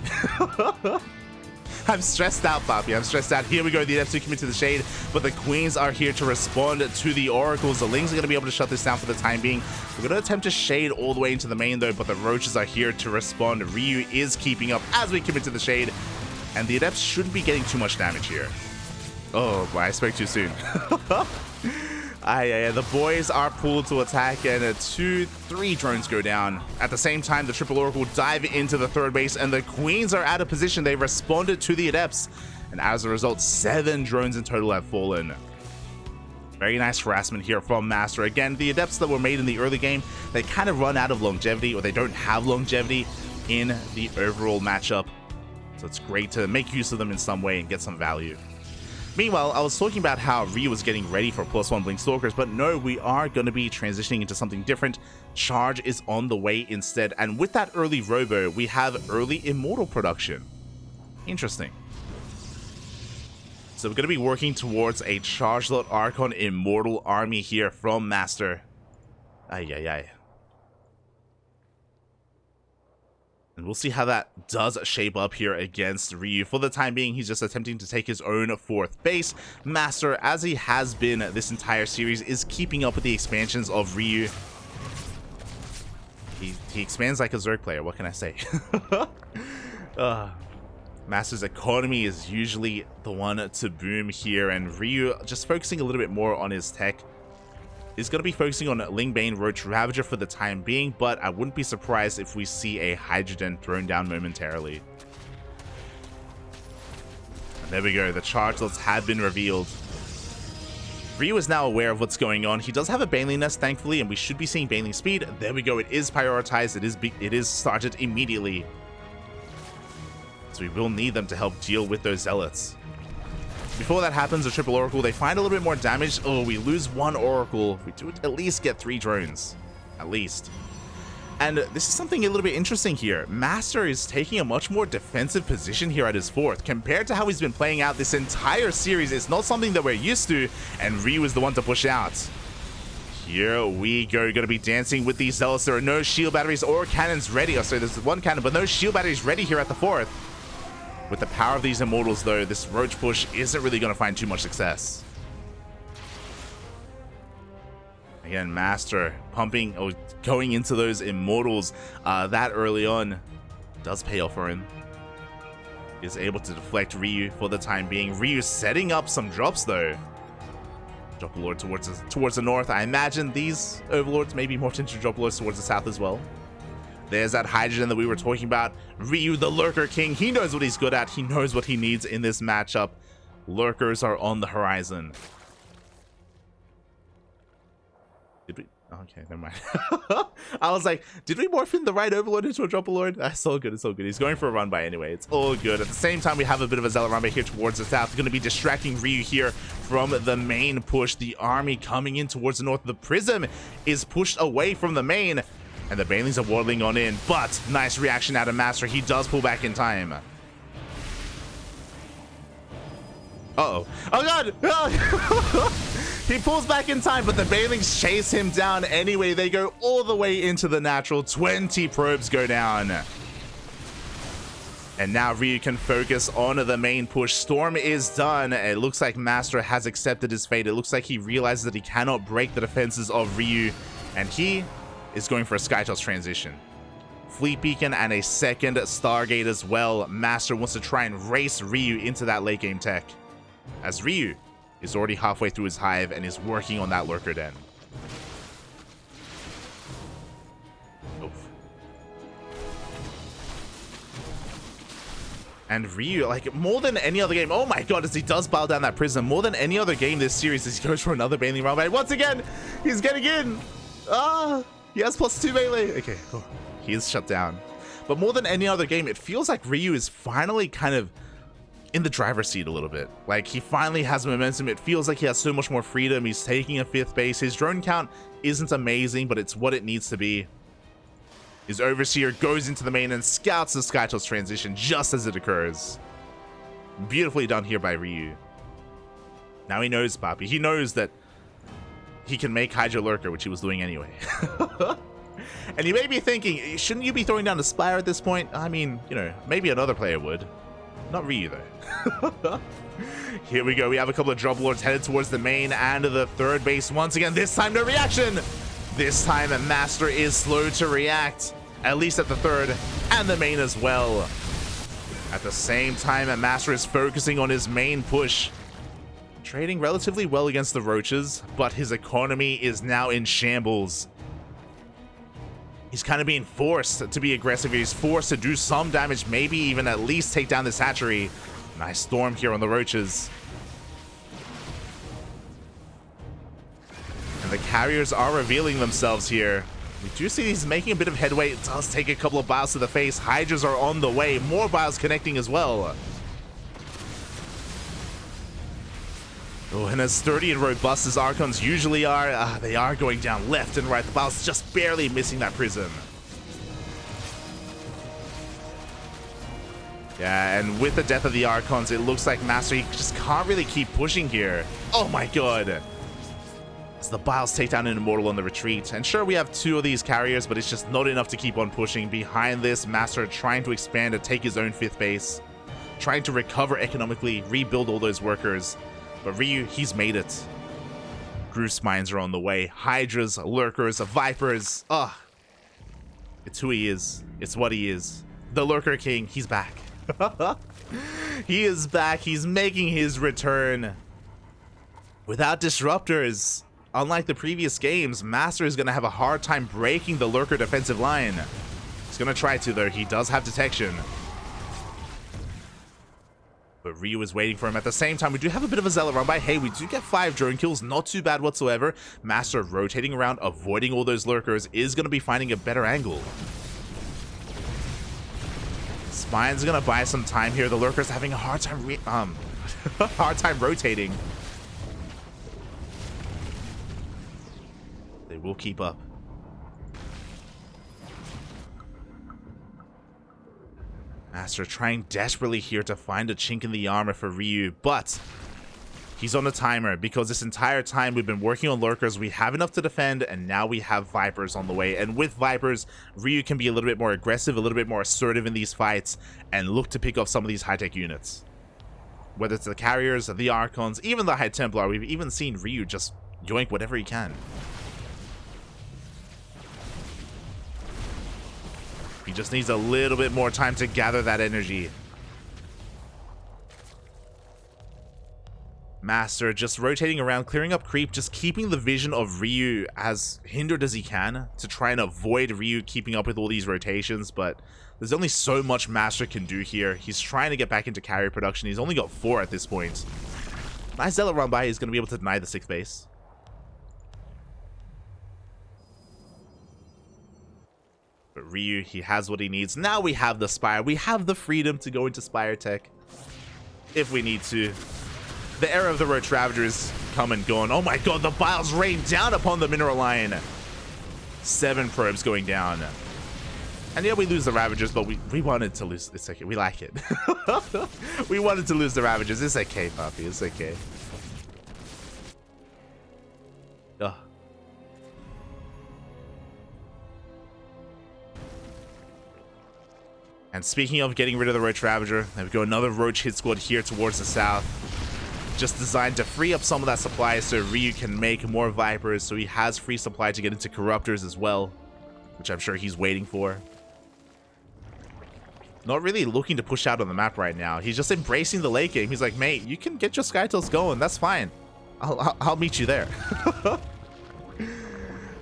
I'm stressed out, Poppy. I'm stressed out. Here we go. The Adepts commit to the shade, but the Queens are here to respond to the Oracles. The Lings are going to be able to shut this down for the time being. We're going to attempt to shade all the way into the main, though, but the Roaches are here to respond. Ryu is keeping up as we commit to the shade, and the Adepts shouldn't be getting too much damage here. Oh, boy, I spoke too soon. The boys are pulled to attack, and 2-3 drones go down. At the same time, the Triple Oracle dive into the third base, and the Queens are out of position. They responded to the Adepts, and as a result, 7 drones in total have fallen. Very nice harassment here from MasTeR. Again, the Adepts that were made in the early game, they kind of run out of longevity, or they don't have longevity in the overall matchup. So it's great to make use of them in some way and get some value. Meanwhile, I was talking about how Ryu was getting ready for +1 Blink Stalkers, but no, we are going to be transitioning into something different. Charge is on the way instead, and with that early Robo, we have early Immortal production. Interesting. So we're going to be working towards a Charge-Lot Archon Immortal army here from MasTeR. And we'll see how that does shape up here against Ryu. For the time being, he's just attempting to take his own 4th base. MasTeR, as he has been this entire series, is keeping up with the expansions of Ryu. He expands like a Zerg player, what can I say? MasTeR's economy is usually the one to boom here, and Ryu just focusing a little bit more on his tech. Is going to be focusing on Lingbane Roach Ravager for the time being, but I wouldn't be surprised if we see a Hydrogen thrown down momentarily. And there we go, the Charge-Lots have been revealed. Ryu is now aware of what's going on. He does have a Baneling Nest, thankfully, and we should be seeing Baneling Speed. There we go, it is prioritized, it is started immediately. So we will need them to help deal with those Zealots. Before that happens, the Triple Oracle, they find a little bit more damage. Oh, we lose 1 Oracle. We do at least get 3 drones. At least. And this is something a little bit interesting here. MasTeR is taking a much more defensive position here at his 4th. Compared to how he's been playing out this entire series, it's not something that we're used to, and Ryu is the one to push out. Here we go. Going to be dancing with these Zealots. There are no shield batteries or cannons ready. Oh, sorry, there's 1 cannon, but no shield batteries ready here at the 4th. With the power of these Immortals, though, this Roach push isn't really going to find too much success. Again, MasTeR pumping or going into those Immortals that early on does pay off for him. Is able to deflect Ryu for the time being. Ryu setting up some drops, though. Drop Lord towards the north. I imagine these Overlords may be more into Drop Lords towards the south as well. There's that Hydrogen that we were talking about. Ryu, the Lurker King, he knows what he's good at. He knows what he needs in this matchup. Lurkers are on the horizon. Did we? Okay, never mind. I was like, did we morph in the right Overlord into a Dropper Lord? That's all good, it's all good. He's going for a run by anyway. It's all good. At the same time, we have a bit of a Zealot run by here towards the south. Going to be distracting Ryu here from the main push. The army coming in towards the north. The Prism is pushed away from the main. And the Banelings are waddling on in, but nice reaction out of MasTeR. He does pull back in time. Uh-oh. Oh, God! He pulls back in time, but the Banelings chase him down anyway. They go all the way into the natural. 20 probes go down. And now Ryu can focus on the main push. Storm is done. It looks like MasTeR has accepted his fate. It looks like he realizes that he cannot break the defenses of Ryu. And he is going for a Skytoss transition. Fleet Beacon and a second Stargate as well. MasTeR wants to try and race Ryu into that late game tech, as Ryu is already halfway through his hive and is working on that Lurker Den. Oof. And Ryu, like, more than any other game, oh my god, as he does bow down that prism, more than any other game this series, as he goes for another baneling round. But once again, he's getting in. He has +2 melee. Okay, cool. He is shut down. But more than any other game, it feels like Ryu is finally kind of in the driver's seat a little bit. Like, he finally has momentum. It feels like he has so much more freedom. He's taking a 5th base. His drone count isn't amazing, but it's what it needs to be. His Overseer goes into the main and scouts the SkyToss transition just as it occurs. Beautifully done here by Ryu. Now he knows, Papi. He knows that he can make Hydra Lurker, which he was doing anyway. And you may be thinking, shouldn't you be throwing down the Spire at this point? I mean, you know, maybe another player would. Not Ryu, though. Here we go. We have a couple of Drop Lords headed towards the main and the 3rd base. Once again, this time no reaction. This time, MasTeR is slow to react, at least at the 3rd and the main as well. At the same time, MasTeR is focusing on his main push. Trading relatively well against the Roaches, but his economy is now in shambles. He's kind of being forced to be aggressive. He's forced to do some damage, maybe even at least take down this hatchery. Nice storm here on the Roaches. And the carriers are revealing themselves here. We do see he's making a bit of headway. It does take a couple of bios to the face. Hydras are on the way. More bios connecting as well. Oh, and as sturdy and robust as Archons usually are, they are going down left and right. The bios just barely missing that prism. Yeah, and with the death of the Archons, it looks like MasTeR just can't really keep pushing here. Oh my god. As the bios take down an Immortal on the retreat. And sure, we have 2 of these carriers, but it's just not enough to keep on pushing. Behind this, MasTeR trying to expand and take his own 5th base. Trying to recover economically, rebuild all those workers. But Ryu, he's made it. Groove Mines are on the way. Hydras, Lurkers, Vipers. It's who he is. It's what he is. The Lurker King, he's back. He is back. He's making his return. Without disruptors, unlike the previous games, MasTeR is going to have a hard time breaking the Lurker defensive line. He's going to try to, though. He does have detection. But Ryu is waiting for him. At the same time, we do have a bit of a Zealot run by. Hey, we do get 5 drone kills. Not too bad whatsoever. MasTeR rotating around, avoiding all those Lurkers, is going to be finding a better angle. Spine's going to buy some time here. The Lurker's having a hard time rotating. They will keep up. MasTeR trying desperately here to find a chink in the armor for Ryu, but he's on a timer because this entire time we've been working on Lurkers. We have enough to defend, and now we have Vipers on the way. And with Vipers, Ryu can be a little bit more aggressive, a little bit more assertive in these fights, and look to pick off some of these high-tech units. Whether it's the carriers, the Archons, even the High Templar, we've even seen Ryu just yoink whatever he can. He just needs a little bit more time to gather that energy. MasTeR just rotating around, clearing up creep, just keeping the vision of Ryu as hindered as he can to try and avoid Ryu keeping up with all these rotations, but there's only so much MasTeR can do here. He's trying to get back into carrier production. He's only got 4 at this point. Nice Zealot run by. He's going to be able to deny the 6th base. But Ryu, he has what he needs. Now we have the Spire. We have the freedom to go into Spire tech if we need to. The era of the Roach Ravagers come and gone. Oh my god, the bios rain down upon the Mineral Lion. 7 probes going down. And yeah, we lose the Ravagers, but we wanted to lose. It's okay. We like it. We wanted to lose the Ravagers. It's okay, Puppy. It's okay. Ugh. And speaking of getting rid of the Roach Ravager, there we go, another Roach hit squad here towards the south. Just designed to free up some of that supply so Ryu can make more Vipers, so he has free supply to get into Corruptors as well, which I'm sure he's waiting for. Not really looking to push out on the map right now. He's just embracing the late game. He's like, mate, you can get your SkyToss going. That's fine. I'll meet you there.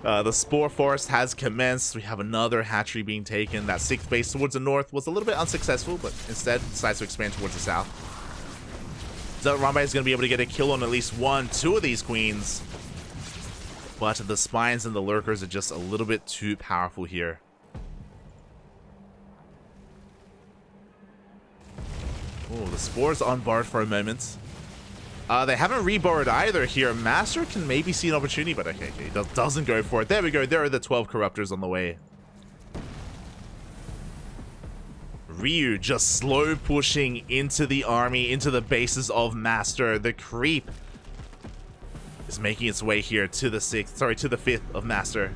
The Spore Forest has commenced. We have another hatchery being taken. That 6th base towards the north was a little bit unsuccessful, but instead decides to expand towards the south. ZvP is going to be able to get a kill on at least 2 of these queens. But the spines and the lurkers are just a little bit too powerful here. Oh, the Spore's unbarred for a moment. They haven't reborrowed either here. MasTeR can maybe see an opportunity, but okay, he doesn't go for it. There we go. There are the 12 corruptors on the way. Ryu just slow pushing into the army, into the bases of MasTeR. The creep is making its way here to the 5th of MasTeR.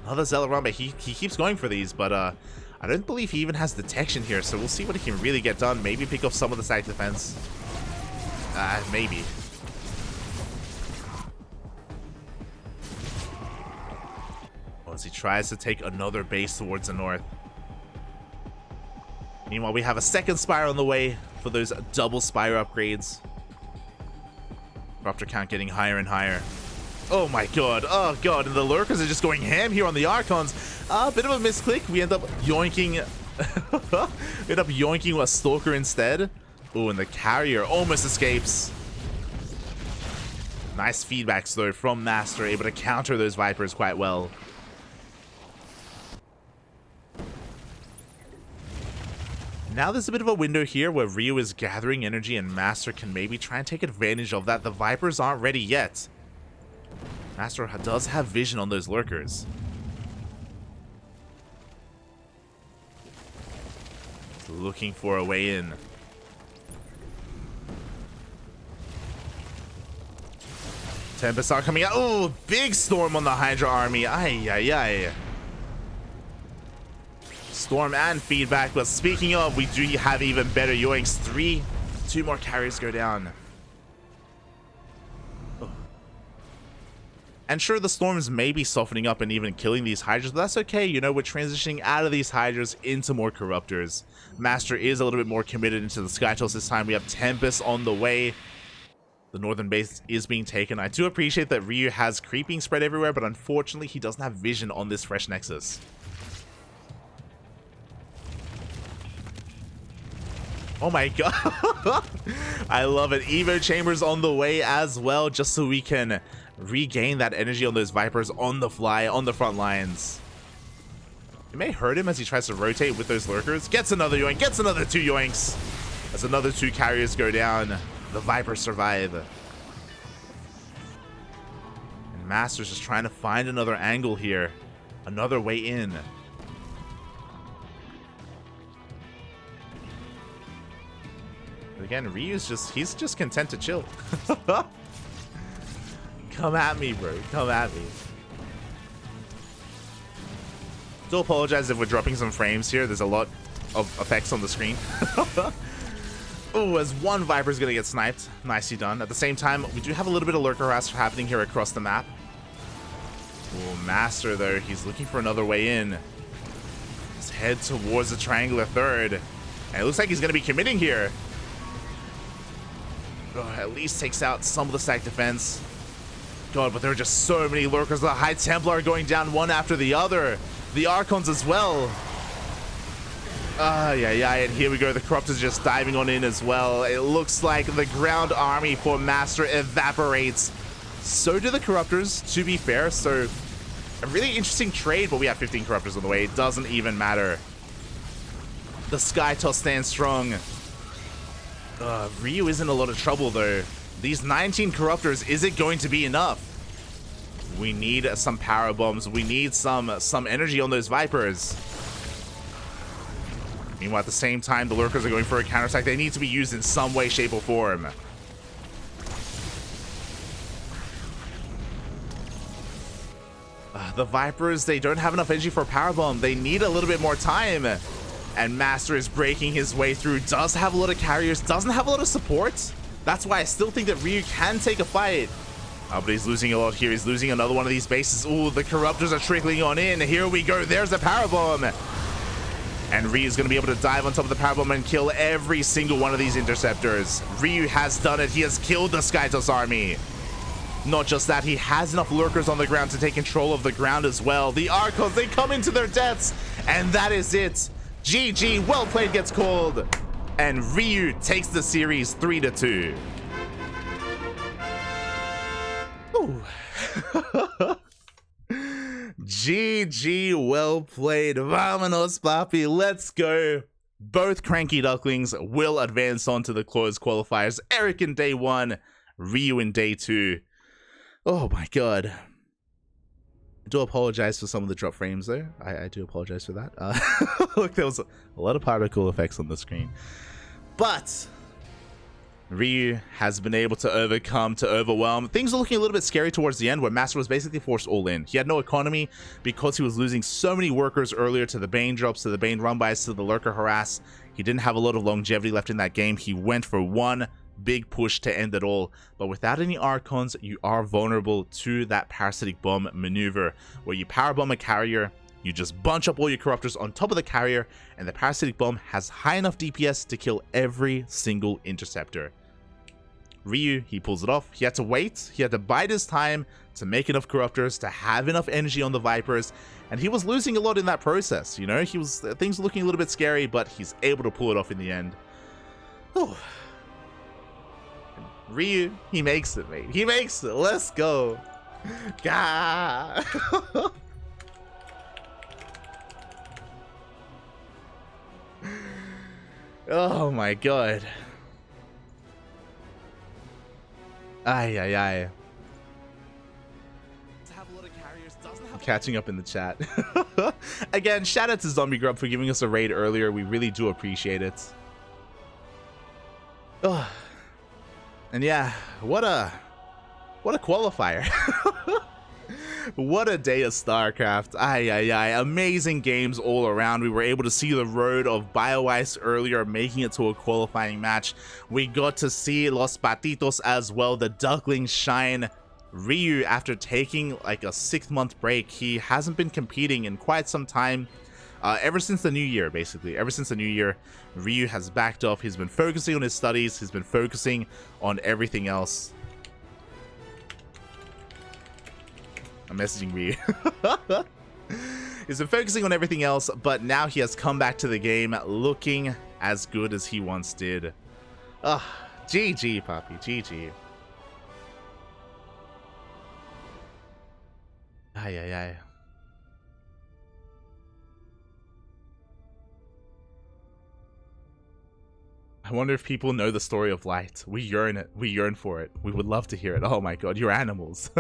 Another ZvP. He keeps going for these, but I don't believe he even has detection here, so we'll see what he can really get done. Maybe pick off some of the side defense. Maybe. As he tries to take another base towards the north. Meanwhile, we have a 2nd Spire on the way for those double Spire upgrades. Corruptor count getting higher and higher. Oh my god, oh god, and the lurkers are just going ham here on the Archons. A bit of a misclick. We end up yoinking a Stalker instead. Oh, and the carrier almost escapes. Nice feedbacks though from MasTeR, able to counter those Vipers quite well. Now there's a bit of a window here where Ryu is gathering energy and MasTeR can maybe try and take advantage of that. The Vipers aren't ready yet. MasTeR does have vision on those lurkers. Looking for a way in. Tempest are coming out. Oh, big storm on the Hydra army. Ay, ay, ay. Storm and feedback. But speaking of, we do have even better yoinks. 2 more carriers go down. Oh. And sure, the storms may be softening up and even killing these Hydras, but that's okay. You know, we're transitioning out of these Hydras into more Corruptors. MasTeR is a little bit more committed into the Skytoss this time. We have Tempest on the way. The northern base is being taken. I do appreciate that Ryu has creeping spread everywhere, but unfortunately he doesn't have vision on this fresh Nexus. Oh my god. I love it. Evo Chambers on the way as well, just so we can regain that energy on those Vipers on the fly, on the front lines. It may hurt him as he tries to rotate with those lurkers. Gets another yoink, gets another 2 yoinks. As another 2 carriers go down. The Vipers survive. And MasTeR's just trying to find another angle here. Another way in. But again, Ryu's he's just content to chill. Come at me, bro. Come at me. Do apologize if we're dropping some frames here. There's a lot of effects on the screen. Oh, as 1 Viper's gonna get sniped. Nicely done. At the same time, we do have a little bit of lurker harass happening here across the map. Oh, MasTeR though, he's looking for another way in. Let's head towards the triangular 3rd. And it looks like he's gonna be committing here. Oh, at least takes out some of the stack defense. God, but there are just so many lurkers. The High Templar are going down one after the other. The Archons as well. Yeah, and here we go. The Corruptors just diving on in as well. It looks like the ground army for MasTeR evaporates. So do the Corruptors, to be fair. So a really interesting trade, but we have 15 Corruptors on the way. It doesn't even matter. The Skytoss stands strong. Ryu is in a lot of trouble though. These 19 Corruptors, is it going to be enough? We need some power bombs. We need some energy on those Vipers. Meanwhile, at the same time, the lurkers are going for a counterattack. They need to be used in some way, shape, or form. The Vipers, they don't have enough energy for a powerbomb. They need a little bit more time. And MasTeR is breaking his way through. Does have a lot of carriers. Doesn't have a lot of support. That's why I still think that Ryu can take a fight. But he's losing a lot here. He's losing another one of these bases. Ooh, the Corruptors are trickling on in. Here we go. There's a powerbomb. And Ryu's going to be able to dive on top of the powerbomb and kill every single one of these interceptors. Ryu has done it. He has killed the Skytoss army. Not just that, he has enough lurkers on the ground to take control of the ground as well. The Archons, they come into their deaths, and that is it. GG, well played gets called, and Ryu takes the series 3-2. Ooh. GG, well played. Vamonos, papi. Let's go. Both CranKy Ducklings will advance on to the closed qualifiers. Eric in day 1, Ryu in day 2. Oh my god. I do apologize for some of the drop frames there. I do apologize for that. Look, there was a lot of particle effects on the screen. But Ryu has been able to overwhelm. Things are looking a little bit scary towards the end, where MasTeR was basically forced all in. He had no economy because he was losing so many workers earlier to the Bane drops, to the Bane run-bys, to the lurker harass. He didn't have a lot of longevity left in that game. He went for one big push to end it all, but without any Archons, you are vulnerable to that parasitic bomb maneuver, where you power bomb a carrier, you just bunch up all your corruptors on top of the carrier, and the parasitic bomb has high enough DPS to kill every single interceptor. Ryu, he pulls it off. He had to wait, he had to bide his time to make enough corruptors, to have enough energy on the Vipers, and he was losing a lot in that process, you know? Things were looking a little bit scary, but he's able to pull it off in the end. Oh. Ryu, he makes it, mate. He makes it. Let's go. Gah. Oh my god. Ay, ay, ay. I'm catching up in the chat. Again, shout out to Zombie Grub for giving us a raid earlier. We really do appreciate it. Oh. And yeah, what a qualifier. What a day of StarCraft. Ay, ay, ay. Amazing games all around. We were able to see the road of BioIce earlier, making it to a qualifying match. We got to see Los Patitos as well. The Ducklings shine. Ryu, after taking like a 6-month break, he hasn't been competing in quite some time. Ever since the new year, basically. Ever since the new year, Ryu has backed off. He's been focusing on his studies. He's been focusing on everything else. I'm messaging Ryu. He's been focusing on everything else, but now he has come back to the game looking as good as he once did. GG, Poppy. GG. Ay, ay, ay. I wonder if people know the story of Light. We yearn it. We yearn for it. We would love to hear it. Oh my god, you're animals.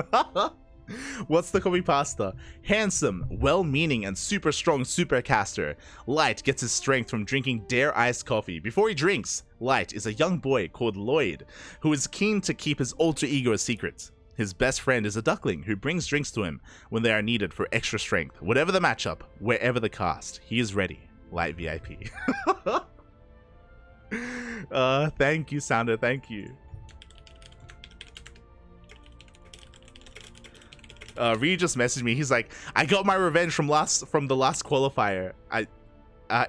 What's the copy pasta? Handsome, well-meaning, and super strong supercaster. Light gets his strength from drinking Dare iced coffee. Before he drinks, Light is a young boy called Lloyd, who is keen to keep his alter ego a secret. His best friend is a duckling who brings drinks to him when they are needed for extra strength. Whatever the matchup, wherever the cast, he is ready. Light VIP. Thank you, Sounder. Thank you. Ryu just messaged me. He's like, I got my revenge from the last qualifier.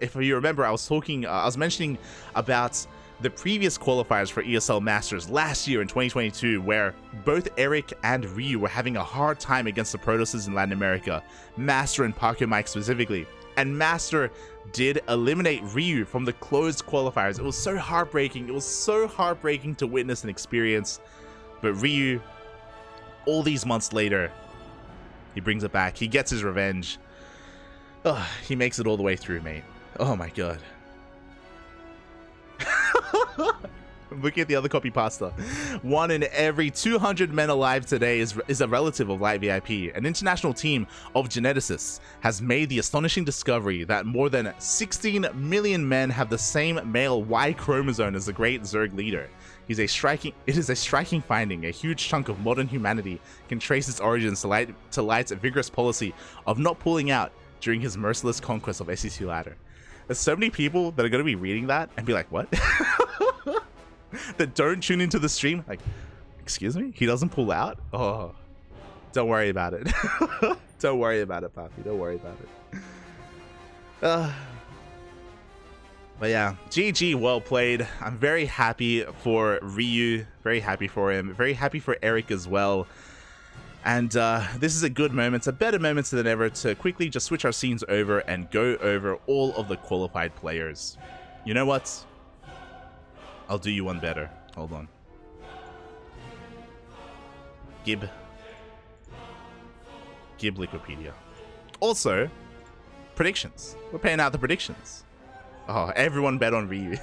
If you remember, I was mentioning about the previous qualifiers for ESL Masters last year in 2022, where both Eric and Ryu were having a hard time against the Protosses in Latin America, MasTeR and Parker Mike specifically. And MasTeR did eliminate Ryu from the closed qualifiers. It was so heartbreaking. It was so heartbreaking to witness and experience. But Ryu, all these months later, he brings it back. He gets his revenge. He makes it all the way through, mate. Oh my god. I'm looking at the other copy pasta. 1 in every 200 men alive today is a relative of Light VIP. An international team of geneticists has made the astonishing discovery that more than 16 million men have the same male Y chromosome as the great Zerg leader. It is a striking finding. A huge chunk of modern humanity can trace its origins to Light's vigorous policy of not pulling out during his merciless conquest of SC2 ladder. There's so many people that are going to be reading that and be like, what? That don't tune into the stream. Like, excuse me? He doesn't pull out? Oh, don't worry about it. Don't worry about it, Papi. Don't worry about it. But yeah, GG, well played. I'm very happy for Ryu, very happy for him, very happy for Eric as well. And this is a good moment, a better moment than ever to quickly just switch our scenes over and go over all of the qualified players. You know what? I'll do you one better. Hold on. Gib Wikipedia. Also, predictions. We're paying out the predictions. Oh, everyone bet on Ryu.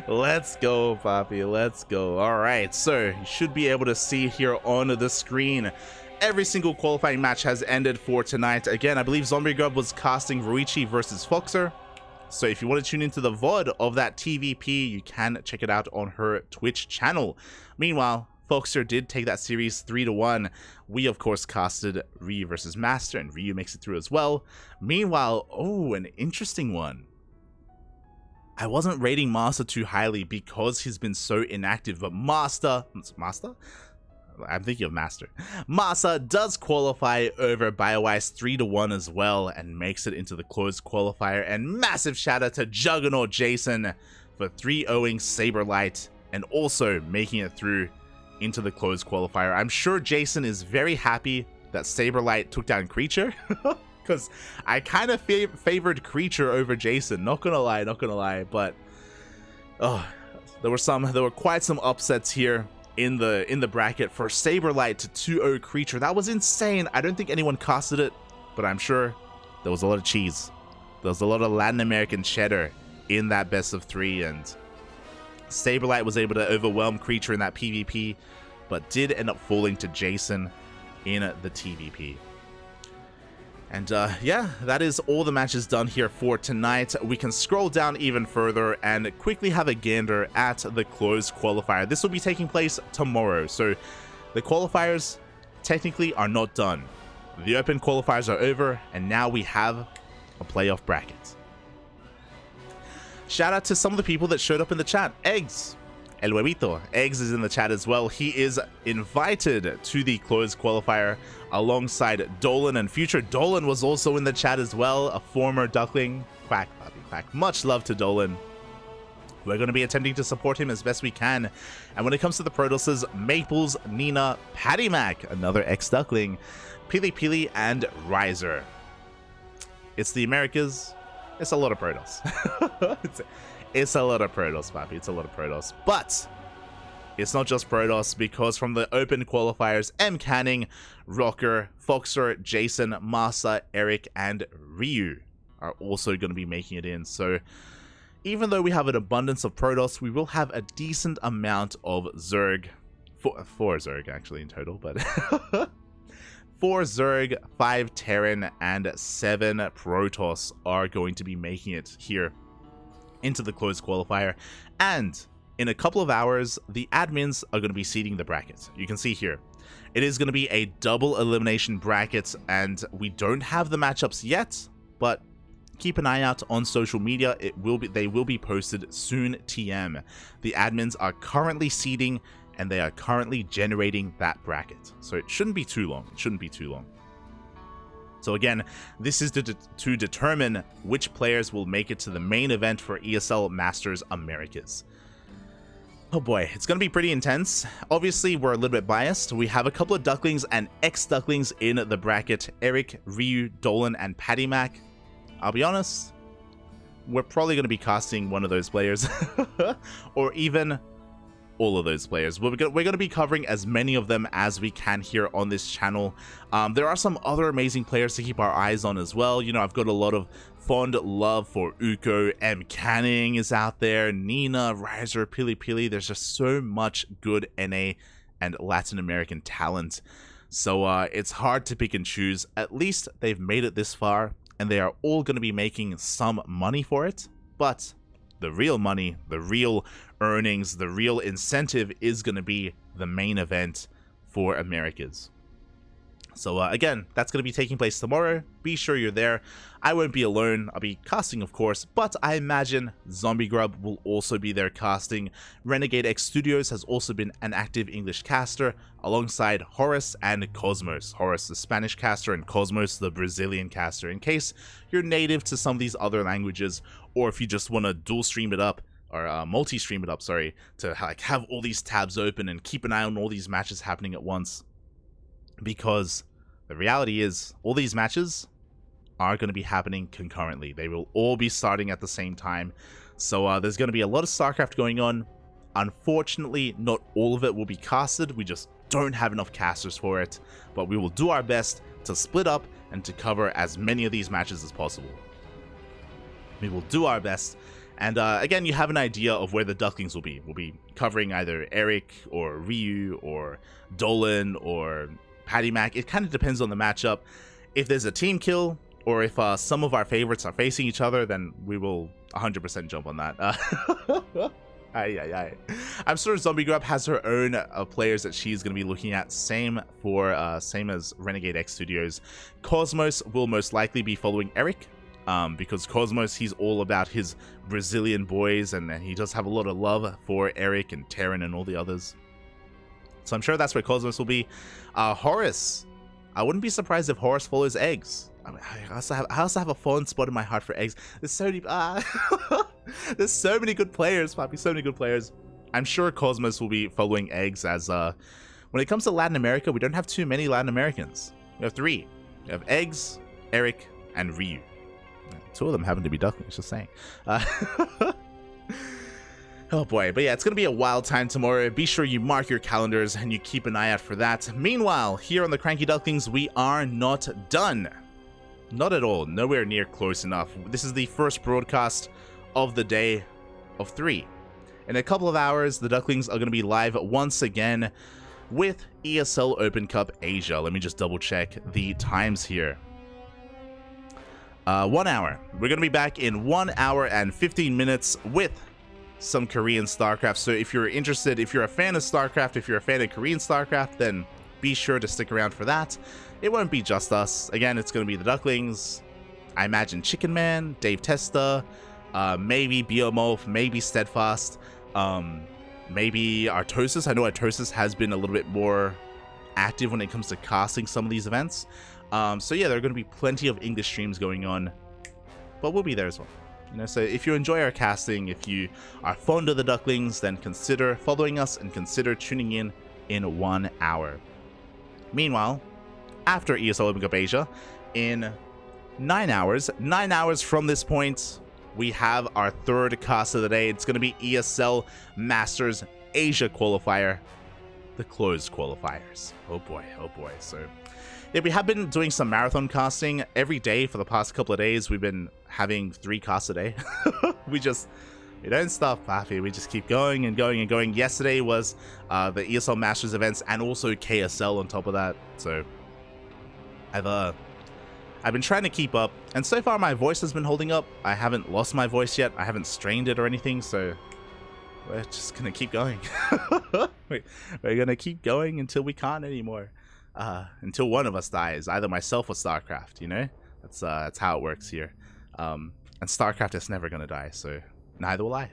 Let's go, Papi. Let's go. All right, so you should be able to see here on the screen. Every single qualifying match has ended for tonight. Again, I believe Zombie Grub was casting Ruichi versus Foxer. So if you want to tune into the VOD of that TVP, you can check it out on her Twitch channel. Meanwhile, Foxer did take that series 3-1. We, of course, casted Ryu versus MasTeR, and Ryu makes it through as well. Meanwhile, oh, an interesting one. I wasn't rating MasTeR too highly because he's been so inactive, but MasTeR? I'm thinking of MasTeR. MasTeR does qualify over BioWice 3-1 as well and makes it into the closed qualifier. And massive shout out to Juggernaut Jason for 3-0ing Saberlight and also making it through into the closed qualifier. I'm sure Jason is very happy that Saberlight took down Creature because I kind of favored Creature over Jason, not gonna lie, but oh, there were quite some upsets here in the bracket. For Saberlight to 2-0 Creature, that was insane. I don't think anyone casted it, but I'm sure there was a lot of cheese, there was a lot of Latin American cheddar in that best of 3, and Saberlight was able to overwhelm Creature in that PvP, but did end up falling to Jason in the TVP. And yeah, that is all the matches done here for tonight. We can scroll down even further and quickly have a gander at the closed qualifier. This will be taking place tomorrow, so the qualifiers technically are not done. The open qualifiers are over, and now we have a playoff bracket. Shout out to some of the people that showed up in the chat. Eggs, El Huevito. Eggs is in the chat as well. He is invited to the closed qualifier alongside Dolan and Future. Dolan was also in the chat as well, a former Duckling. Quack, Bobby, quack. Much love to Dolan. We're going to be attempting to support him as best we can. And when it comes to the Protosses, Maples, Nina, Patty Mac, another ex-Duckling, Pili Pili, and Riser. It's the Americas. It's a lot of Protoss. It's a lot of Protoss, Papi. It's a lot of Protoss. But it's not just Protoss, because from the open qualifiers, M. Canning, Rocker, Foxer, Jason, MasTeR, Eric, and Ryu are also going to be making it in. So even though we have an abundance of Protoss, we will have a decent amount of Zerg. Four Zerg, actually, in total, but 4 Zerg, 5 Terran, and 7 Protoss are going to be making it here into the closed qualifier. And in a couple of hours, the admins are going to be seeding the bracket. You can see here, it is going to be a double elimination bracket, and we don't have the matchups yet, but keep an eye out on social media. They will be posted soon. TM. The admins are currently seeding, and they are currently generating that bracket. So it shouldn't be too long. It shouldn't be too long. So again, this is to determine which players will make it to the main event for ESL Masters Americas. Oh boy, it's going to be pretty intense. Obviously, we're a little bit biased. We have a couple of Ducklings and ex-Ducklings in the bracket. Eric, Ryu, Dolan, and Patty Mac. I'll be honest, we're probably going to be casting one of those players. Or even all of those players. We're going to be covering as many of them as we can here on this channel. There are some other amazing players to keep our eyes on as well. You know, I've got a lot of fond love for Uko. M. Canning is out there, Nina, Riser, Pili Pili. There's just so much good NA and Latin American talent. So it's hard to pick and choose. At least they've made it this far, and they are all going to be making some money for it. But the real money, the real earnings, the real incentive is going to be the main event for Americas. So again, that's going to be taking place tomorrow. Be sure you're there. I won't be alone. I'll be casting, of course, but I imagine Zombie Grub will also be there casting. Renegade X Studios has also been an active English caster alongside Horace and Cosmos. Horace, the Spanish caster, and Cosmos, the Brazilian caster, in case you're native to some of these other languages, or if you just want to dual stream it up, or multi-stream it up, sorry, to like have all these tabs open and keep an eye on all these matches happening at once. Because the reality is, all these matches are going to be happening concurrently. They will all be starting at the same time. So there's going to be a lot of StarCraft going on. Unfortunately, not all of it will be casted. We just don't have enough casters for it. But we will do our best to split up and to cover as many of these matches as possible. We will do our best. And again, you have an idea of where the Ducklings will be. We'll be covering either Eric or Ryu or Dolan or Patty Mac. It kind of depends on the matchup. If there's a team kill, or if some of our favorites are facing each other, then we will 100% jump on that. I'm sure Zombie Grub has her own players that she's going to be looking at. Same as Renegade X Studios. Cosmos will most likely be following Eric. Because Cosmos, he's all about his Brazilian boys, and he does have a lot of love for Eric and Terran and all the others. So I'm sure that's where Cosmos will be. Horace, I wouldn't be surprised if Horace follows Eggs. I mean, I also have a fond spot in my heart for Eggs. There's so many, there's so many good players, Poppy, so many good players. I'm sure Cosmos will be following Eggs, as when it comes to Latin America, we don't have too many Latin Americans. We have 3. We have Eggs, Eric, and Ryu. 2 of them happen to be Ducklings, just saying. Oh boy, but yeah, it's going to be a wild time tomorrow. Be sure you mark your calendars and you keep an eye out for that. Meanwhile, here on the CranKy Ducklings, we are not done. Not at all, nowhere near close enough. This is the first broadcast of the day of 3. In a couple of hours, the Ducklings are going to be live once again with ESL Open Cup Asia. Let me just double check the times here. 1 hour. We're going to be back in 1 hour and 15 minutes with some Korean StarCraft. So if you're interested, if you're a fan of StarCraft, if you're a fan of Korean StarCraft, then be sure to stick around for that. It won't be just us. Again, it's going to be the Ducklings. I imagine Chicken Man, Dave Testa, maybe Biomorph, maybe Steadfast, maybe Artosis. I know Artosis has been a little bit more active when it comes to casting some of these events. So yeah, there are going to be plenty of English streams going on, but we'll be there as well. You know, so if you enjoy our casting, if you are fond of the Ducklings, then consider following us and consider tuning in 1 hour. Meanwhile, after ESL Open Cup Asia, in 9 hours from this point, we have our third cast of the day. It's going to be ESL MasTeR's Asia Qualifier, the closed qualifiers. Oh boy, oh boy. So yeah, we have been doing some marathon casting every day for the past couple of days. We've been having 3 casts a day. we don't stop, Pappy. We just keep going and going and going. Yesterday was the ESL MasTeR's events and also KSL on top of that. So I've been trying to keep up, and so far my voice has been holding up. I haven't lost my voice yet. I haven't strained it or anything, so we're just gonna keep going. We're gonna keep going until we can't anymore. Until one of us dies, either myself or StarCraft, you know? That's how it works here. And StarCraft is never gonna die, so neither will I.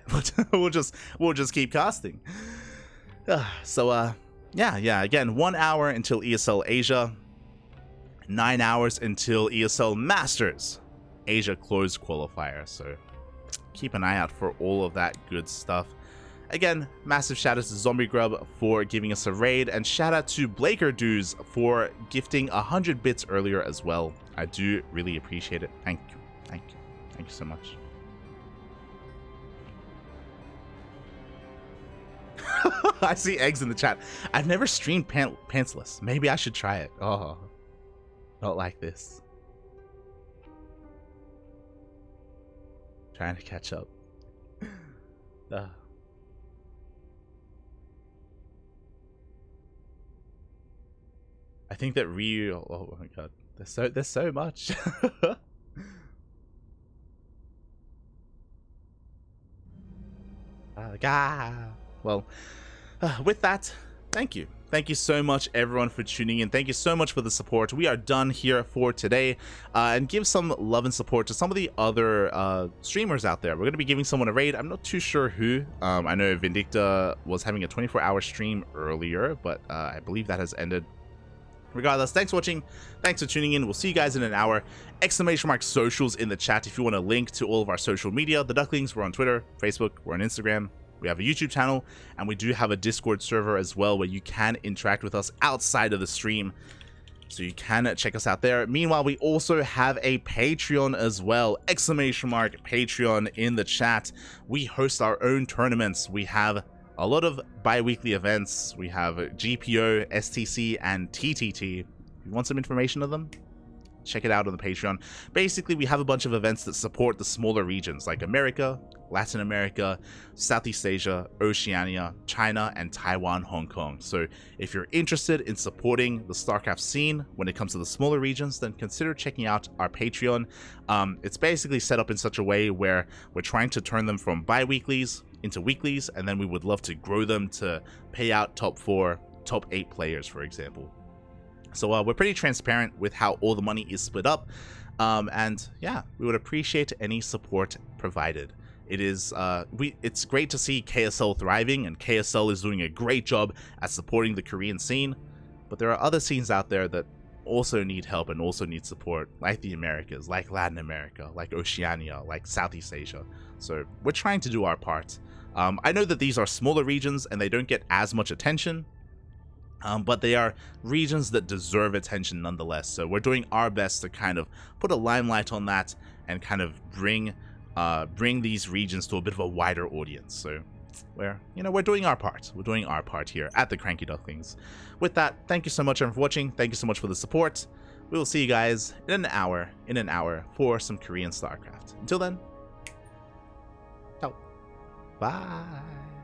we'll just keep casting. Yeah, again, 1 hour until ESL Asia, 9 hours until ESL MasTeR's Asia closed qualifier, so keep an eye out for all of that good stuff. Again, massive shout out to Zombie Grub for giving us a raid, and shout out to Blaker Dues for gifting 100 bits earlier as well. I do really appreciate it. Thank you so much. I see Eggs in the chat. I've never streamed pantsless. Maybe I should try it. Oh, not like this. Trying to catch up. I think that Ryu. Oh my god, there's so much. Well, with that, Thank you. Thank you so much, everyone, for tuning in. Thank you so much for the support. We are done here for today. And give some love and support to some of the other streamers out there. We're going to be giving someone a raid. I'm not too sure who. I know Vindicta was having a 24-hour stream earlier, but I believe that has ended. Regardless, thanks for watching. Thanks for tuning in. We'll see you guys in an hour. ! Socials in the chat if you want a link to all of our social media. The Ducklings, we're on Twitter, Facebook, we're on Instagram. We have a YouTube channel, and we do have a Discord server as well where you can interact with us outside of the stream. So you can check us out there. Meanwhile, we also have a Patreon as well. ! Patreon in the chat. We host our own tournaments. We have a lot of bi-weekly events. We have GPO, STC, and TTT. If you want some information of them, check it out on the Patreon. Basically, we have a bunch of events that support the smaller regions like America, Latin America, Southeast Asia, Oceania, China, and Taiwan, Hong Kong. So if you're interested in supporting the StarCraft scene when it comes to the smaller regions, then consider checking out our Patreon. It's basically set up in such a way where we're trying to turn them from bi-weeklies into weeklies, and then we would love to grow them to pay out top 4, top 8 players, for example. So we're pretty transparent with how all the money is split up, and yeah, we would appreciate any support provided. It is it's great to see KSL thriving, and KSL is doing a great job at supporting the Korean scene, but there are other scenes out there that also need help and also need support, like the Americas, like Latin America, like Oceania, like Southeast Asia. So we're trying to do our part. I know that these are smaller regions and they don't get as much attention, but they are regions that deserve attention nonetheless. So we're doing our best to kind of put a limelight on that and kind of bring these regions to a bit of a wider audience. So we're doing our part. We're doing our part here at the CranKy Ducklings. With that, thank you so much everyone for watching. Thank you so much for the support. We will see you guys in an hour for some Korean StarCraft. Until then, ciao. Bye.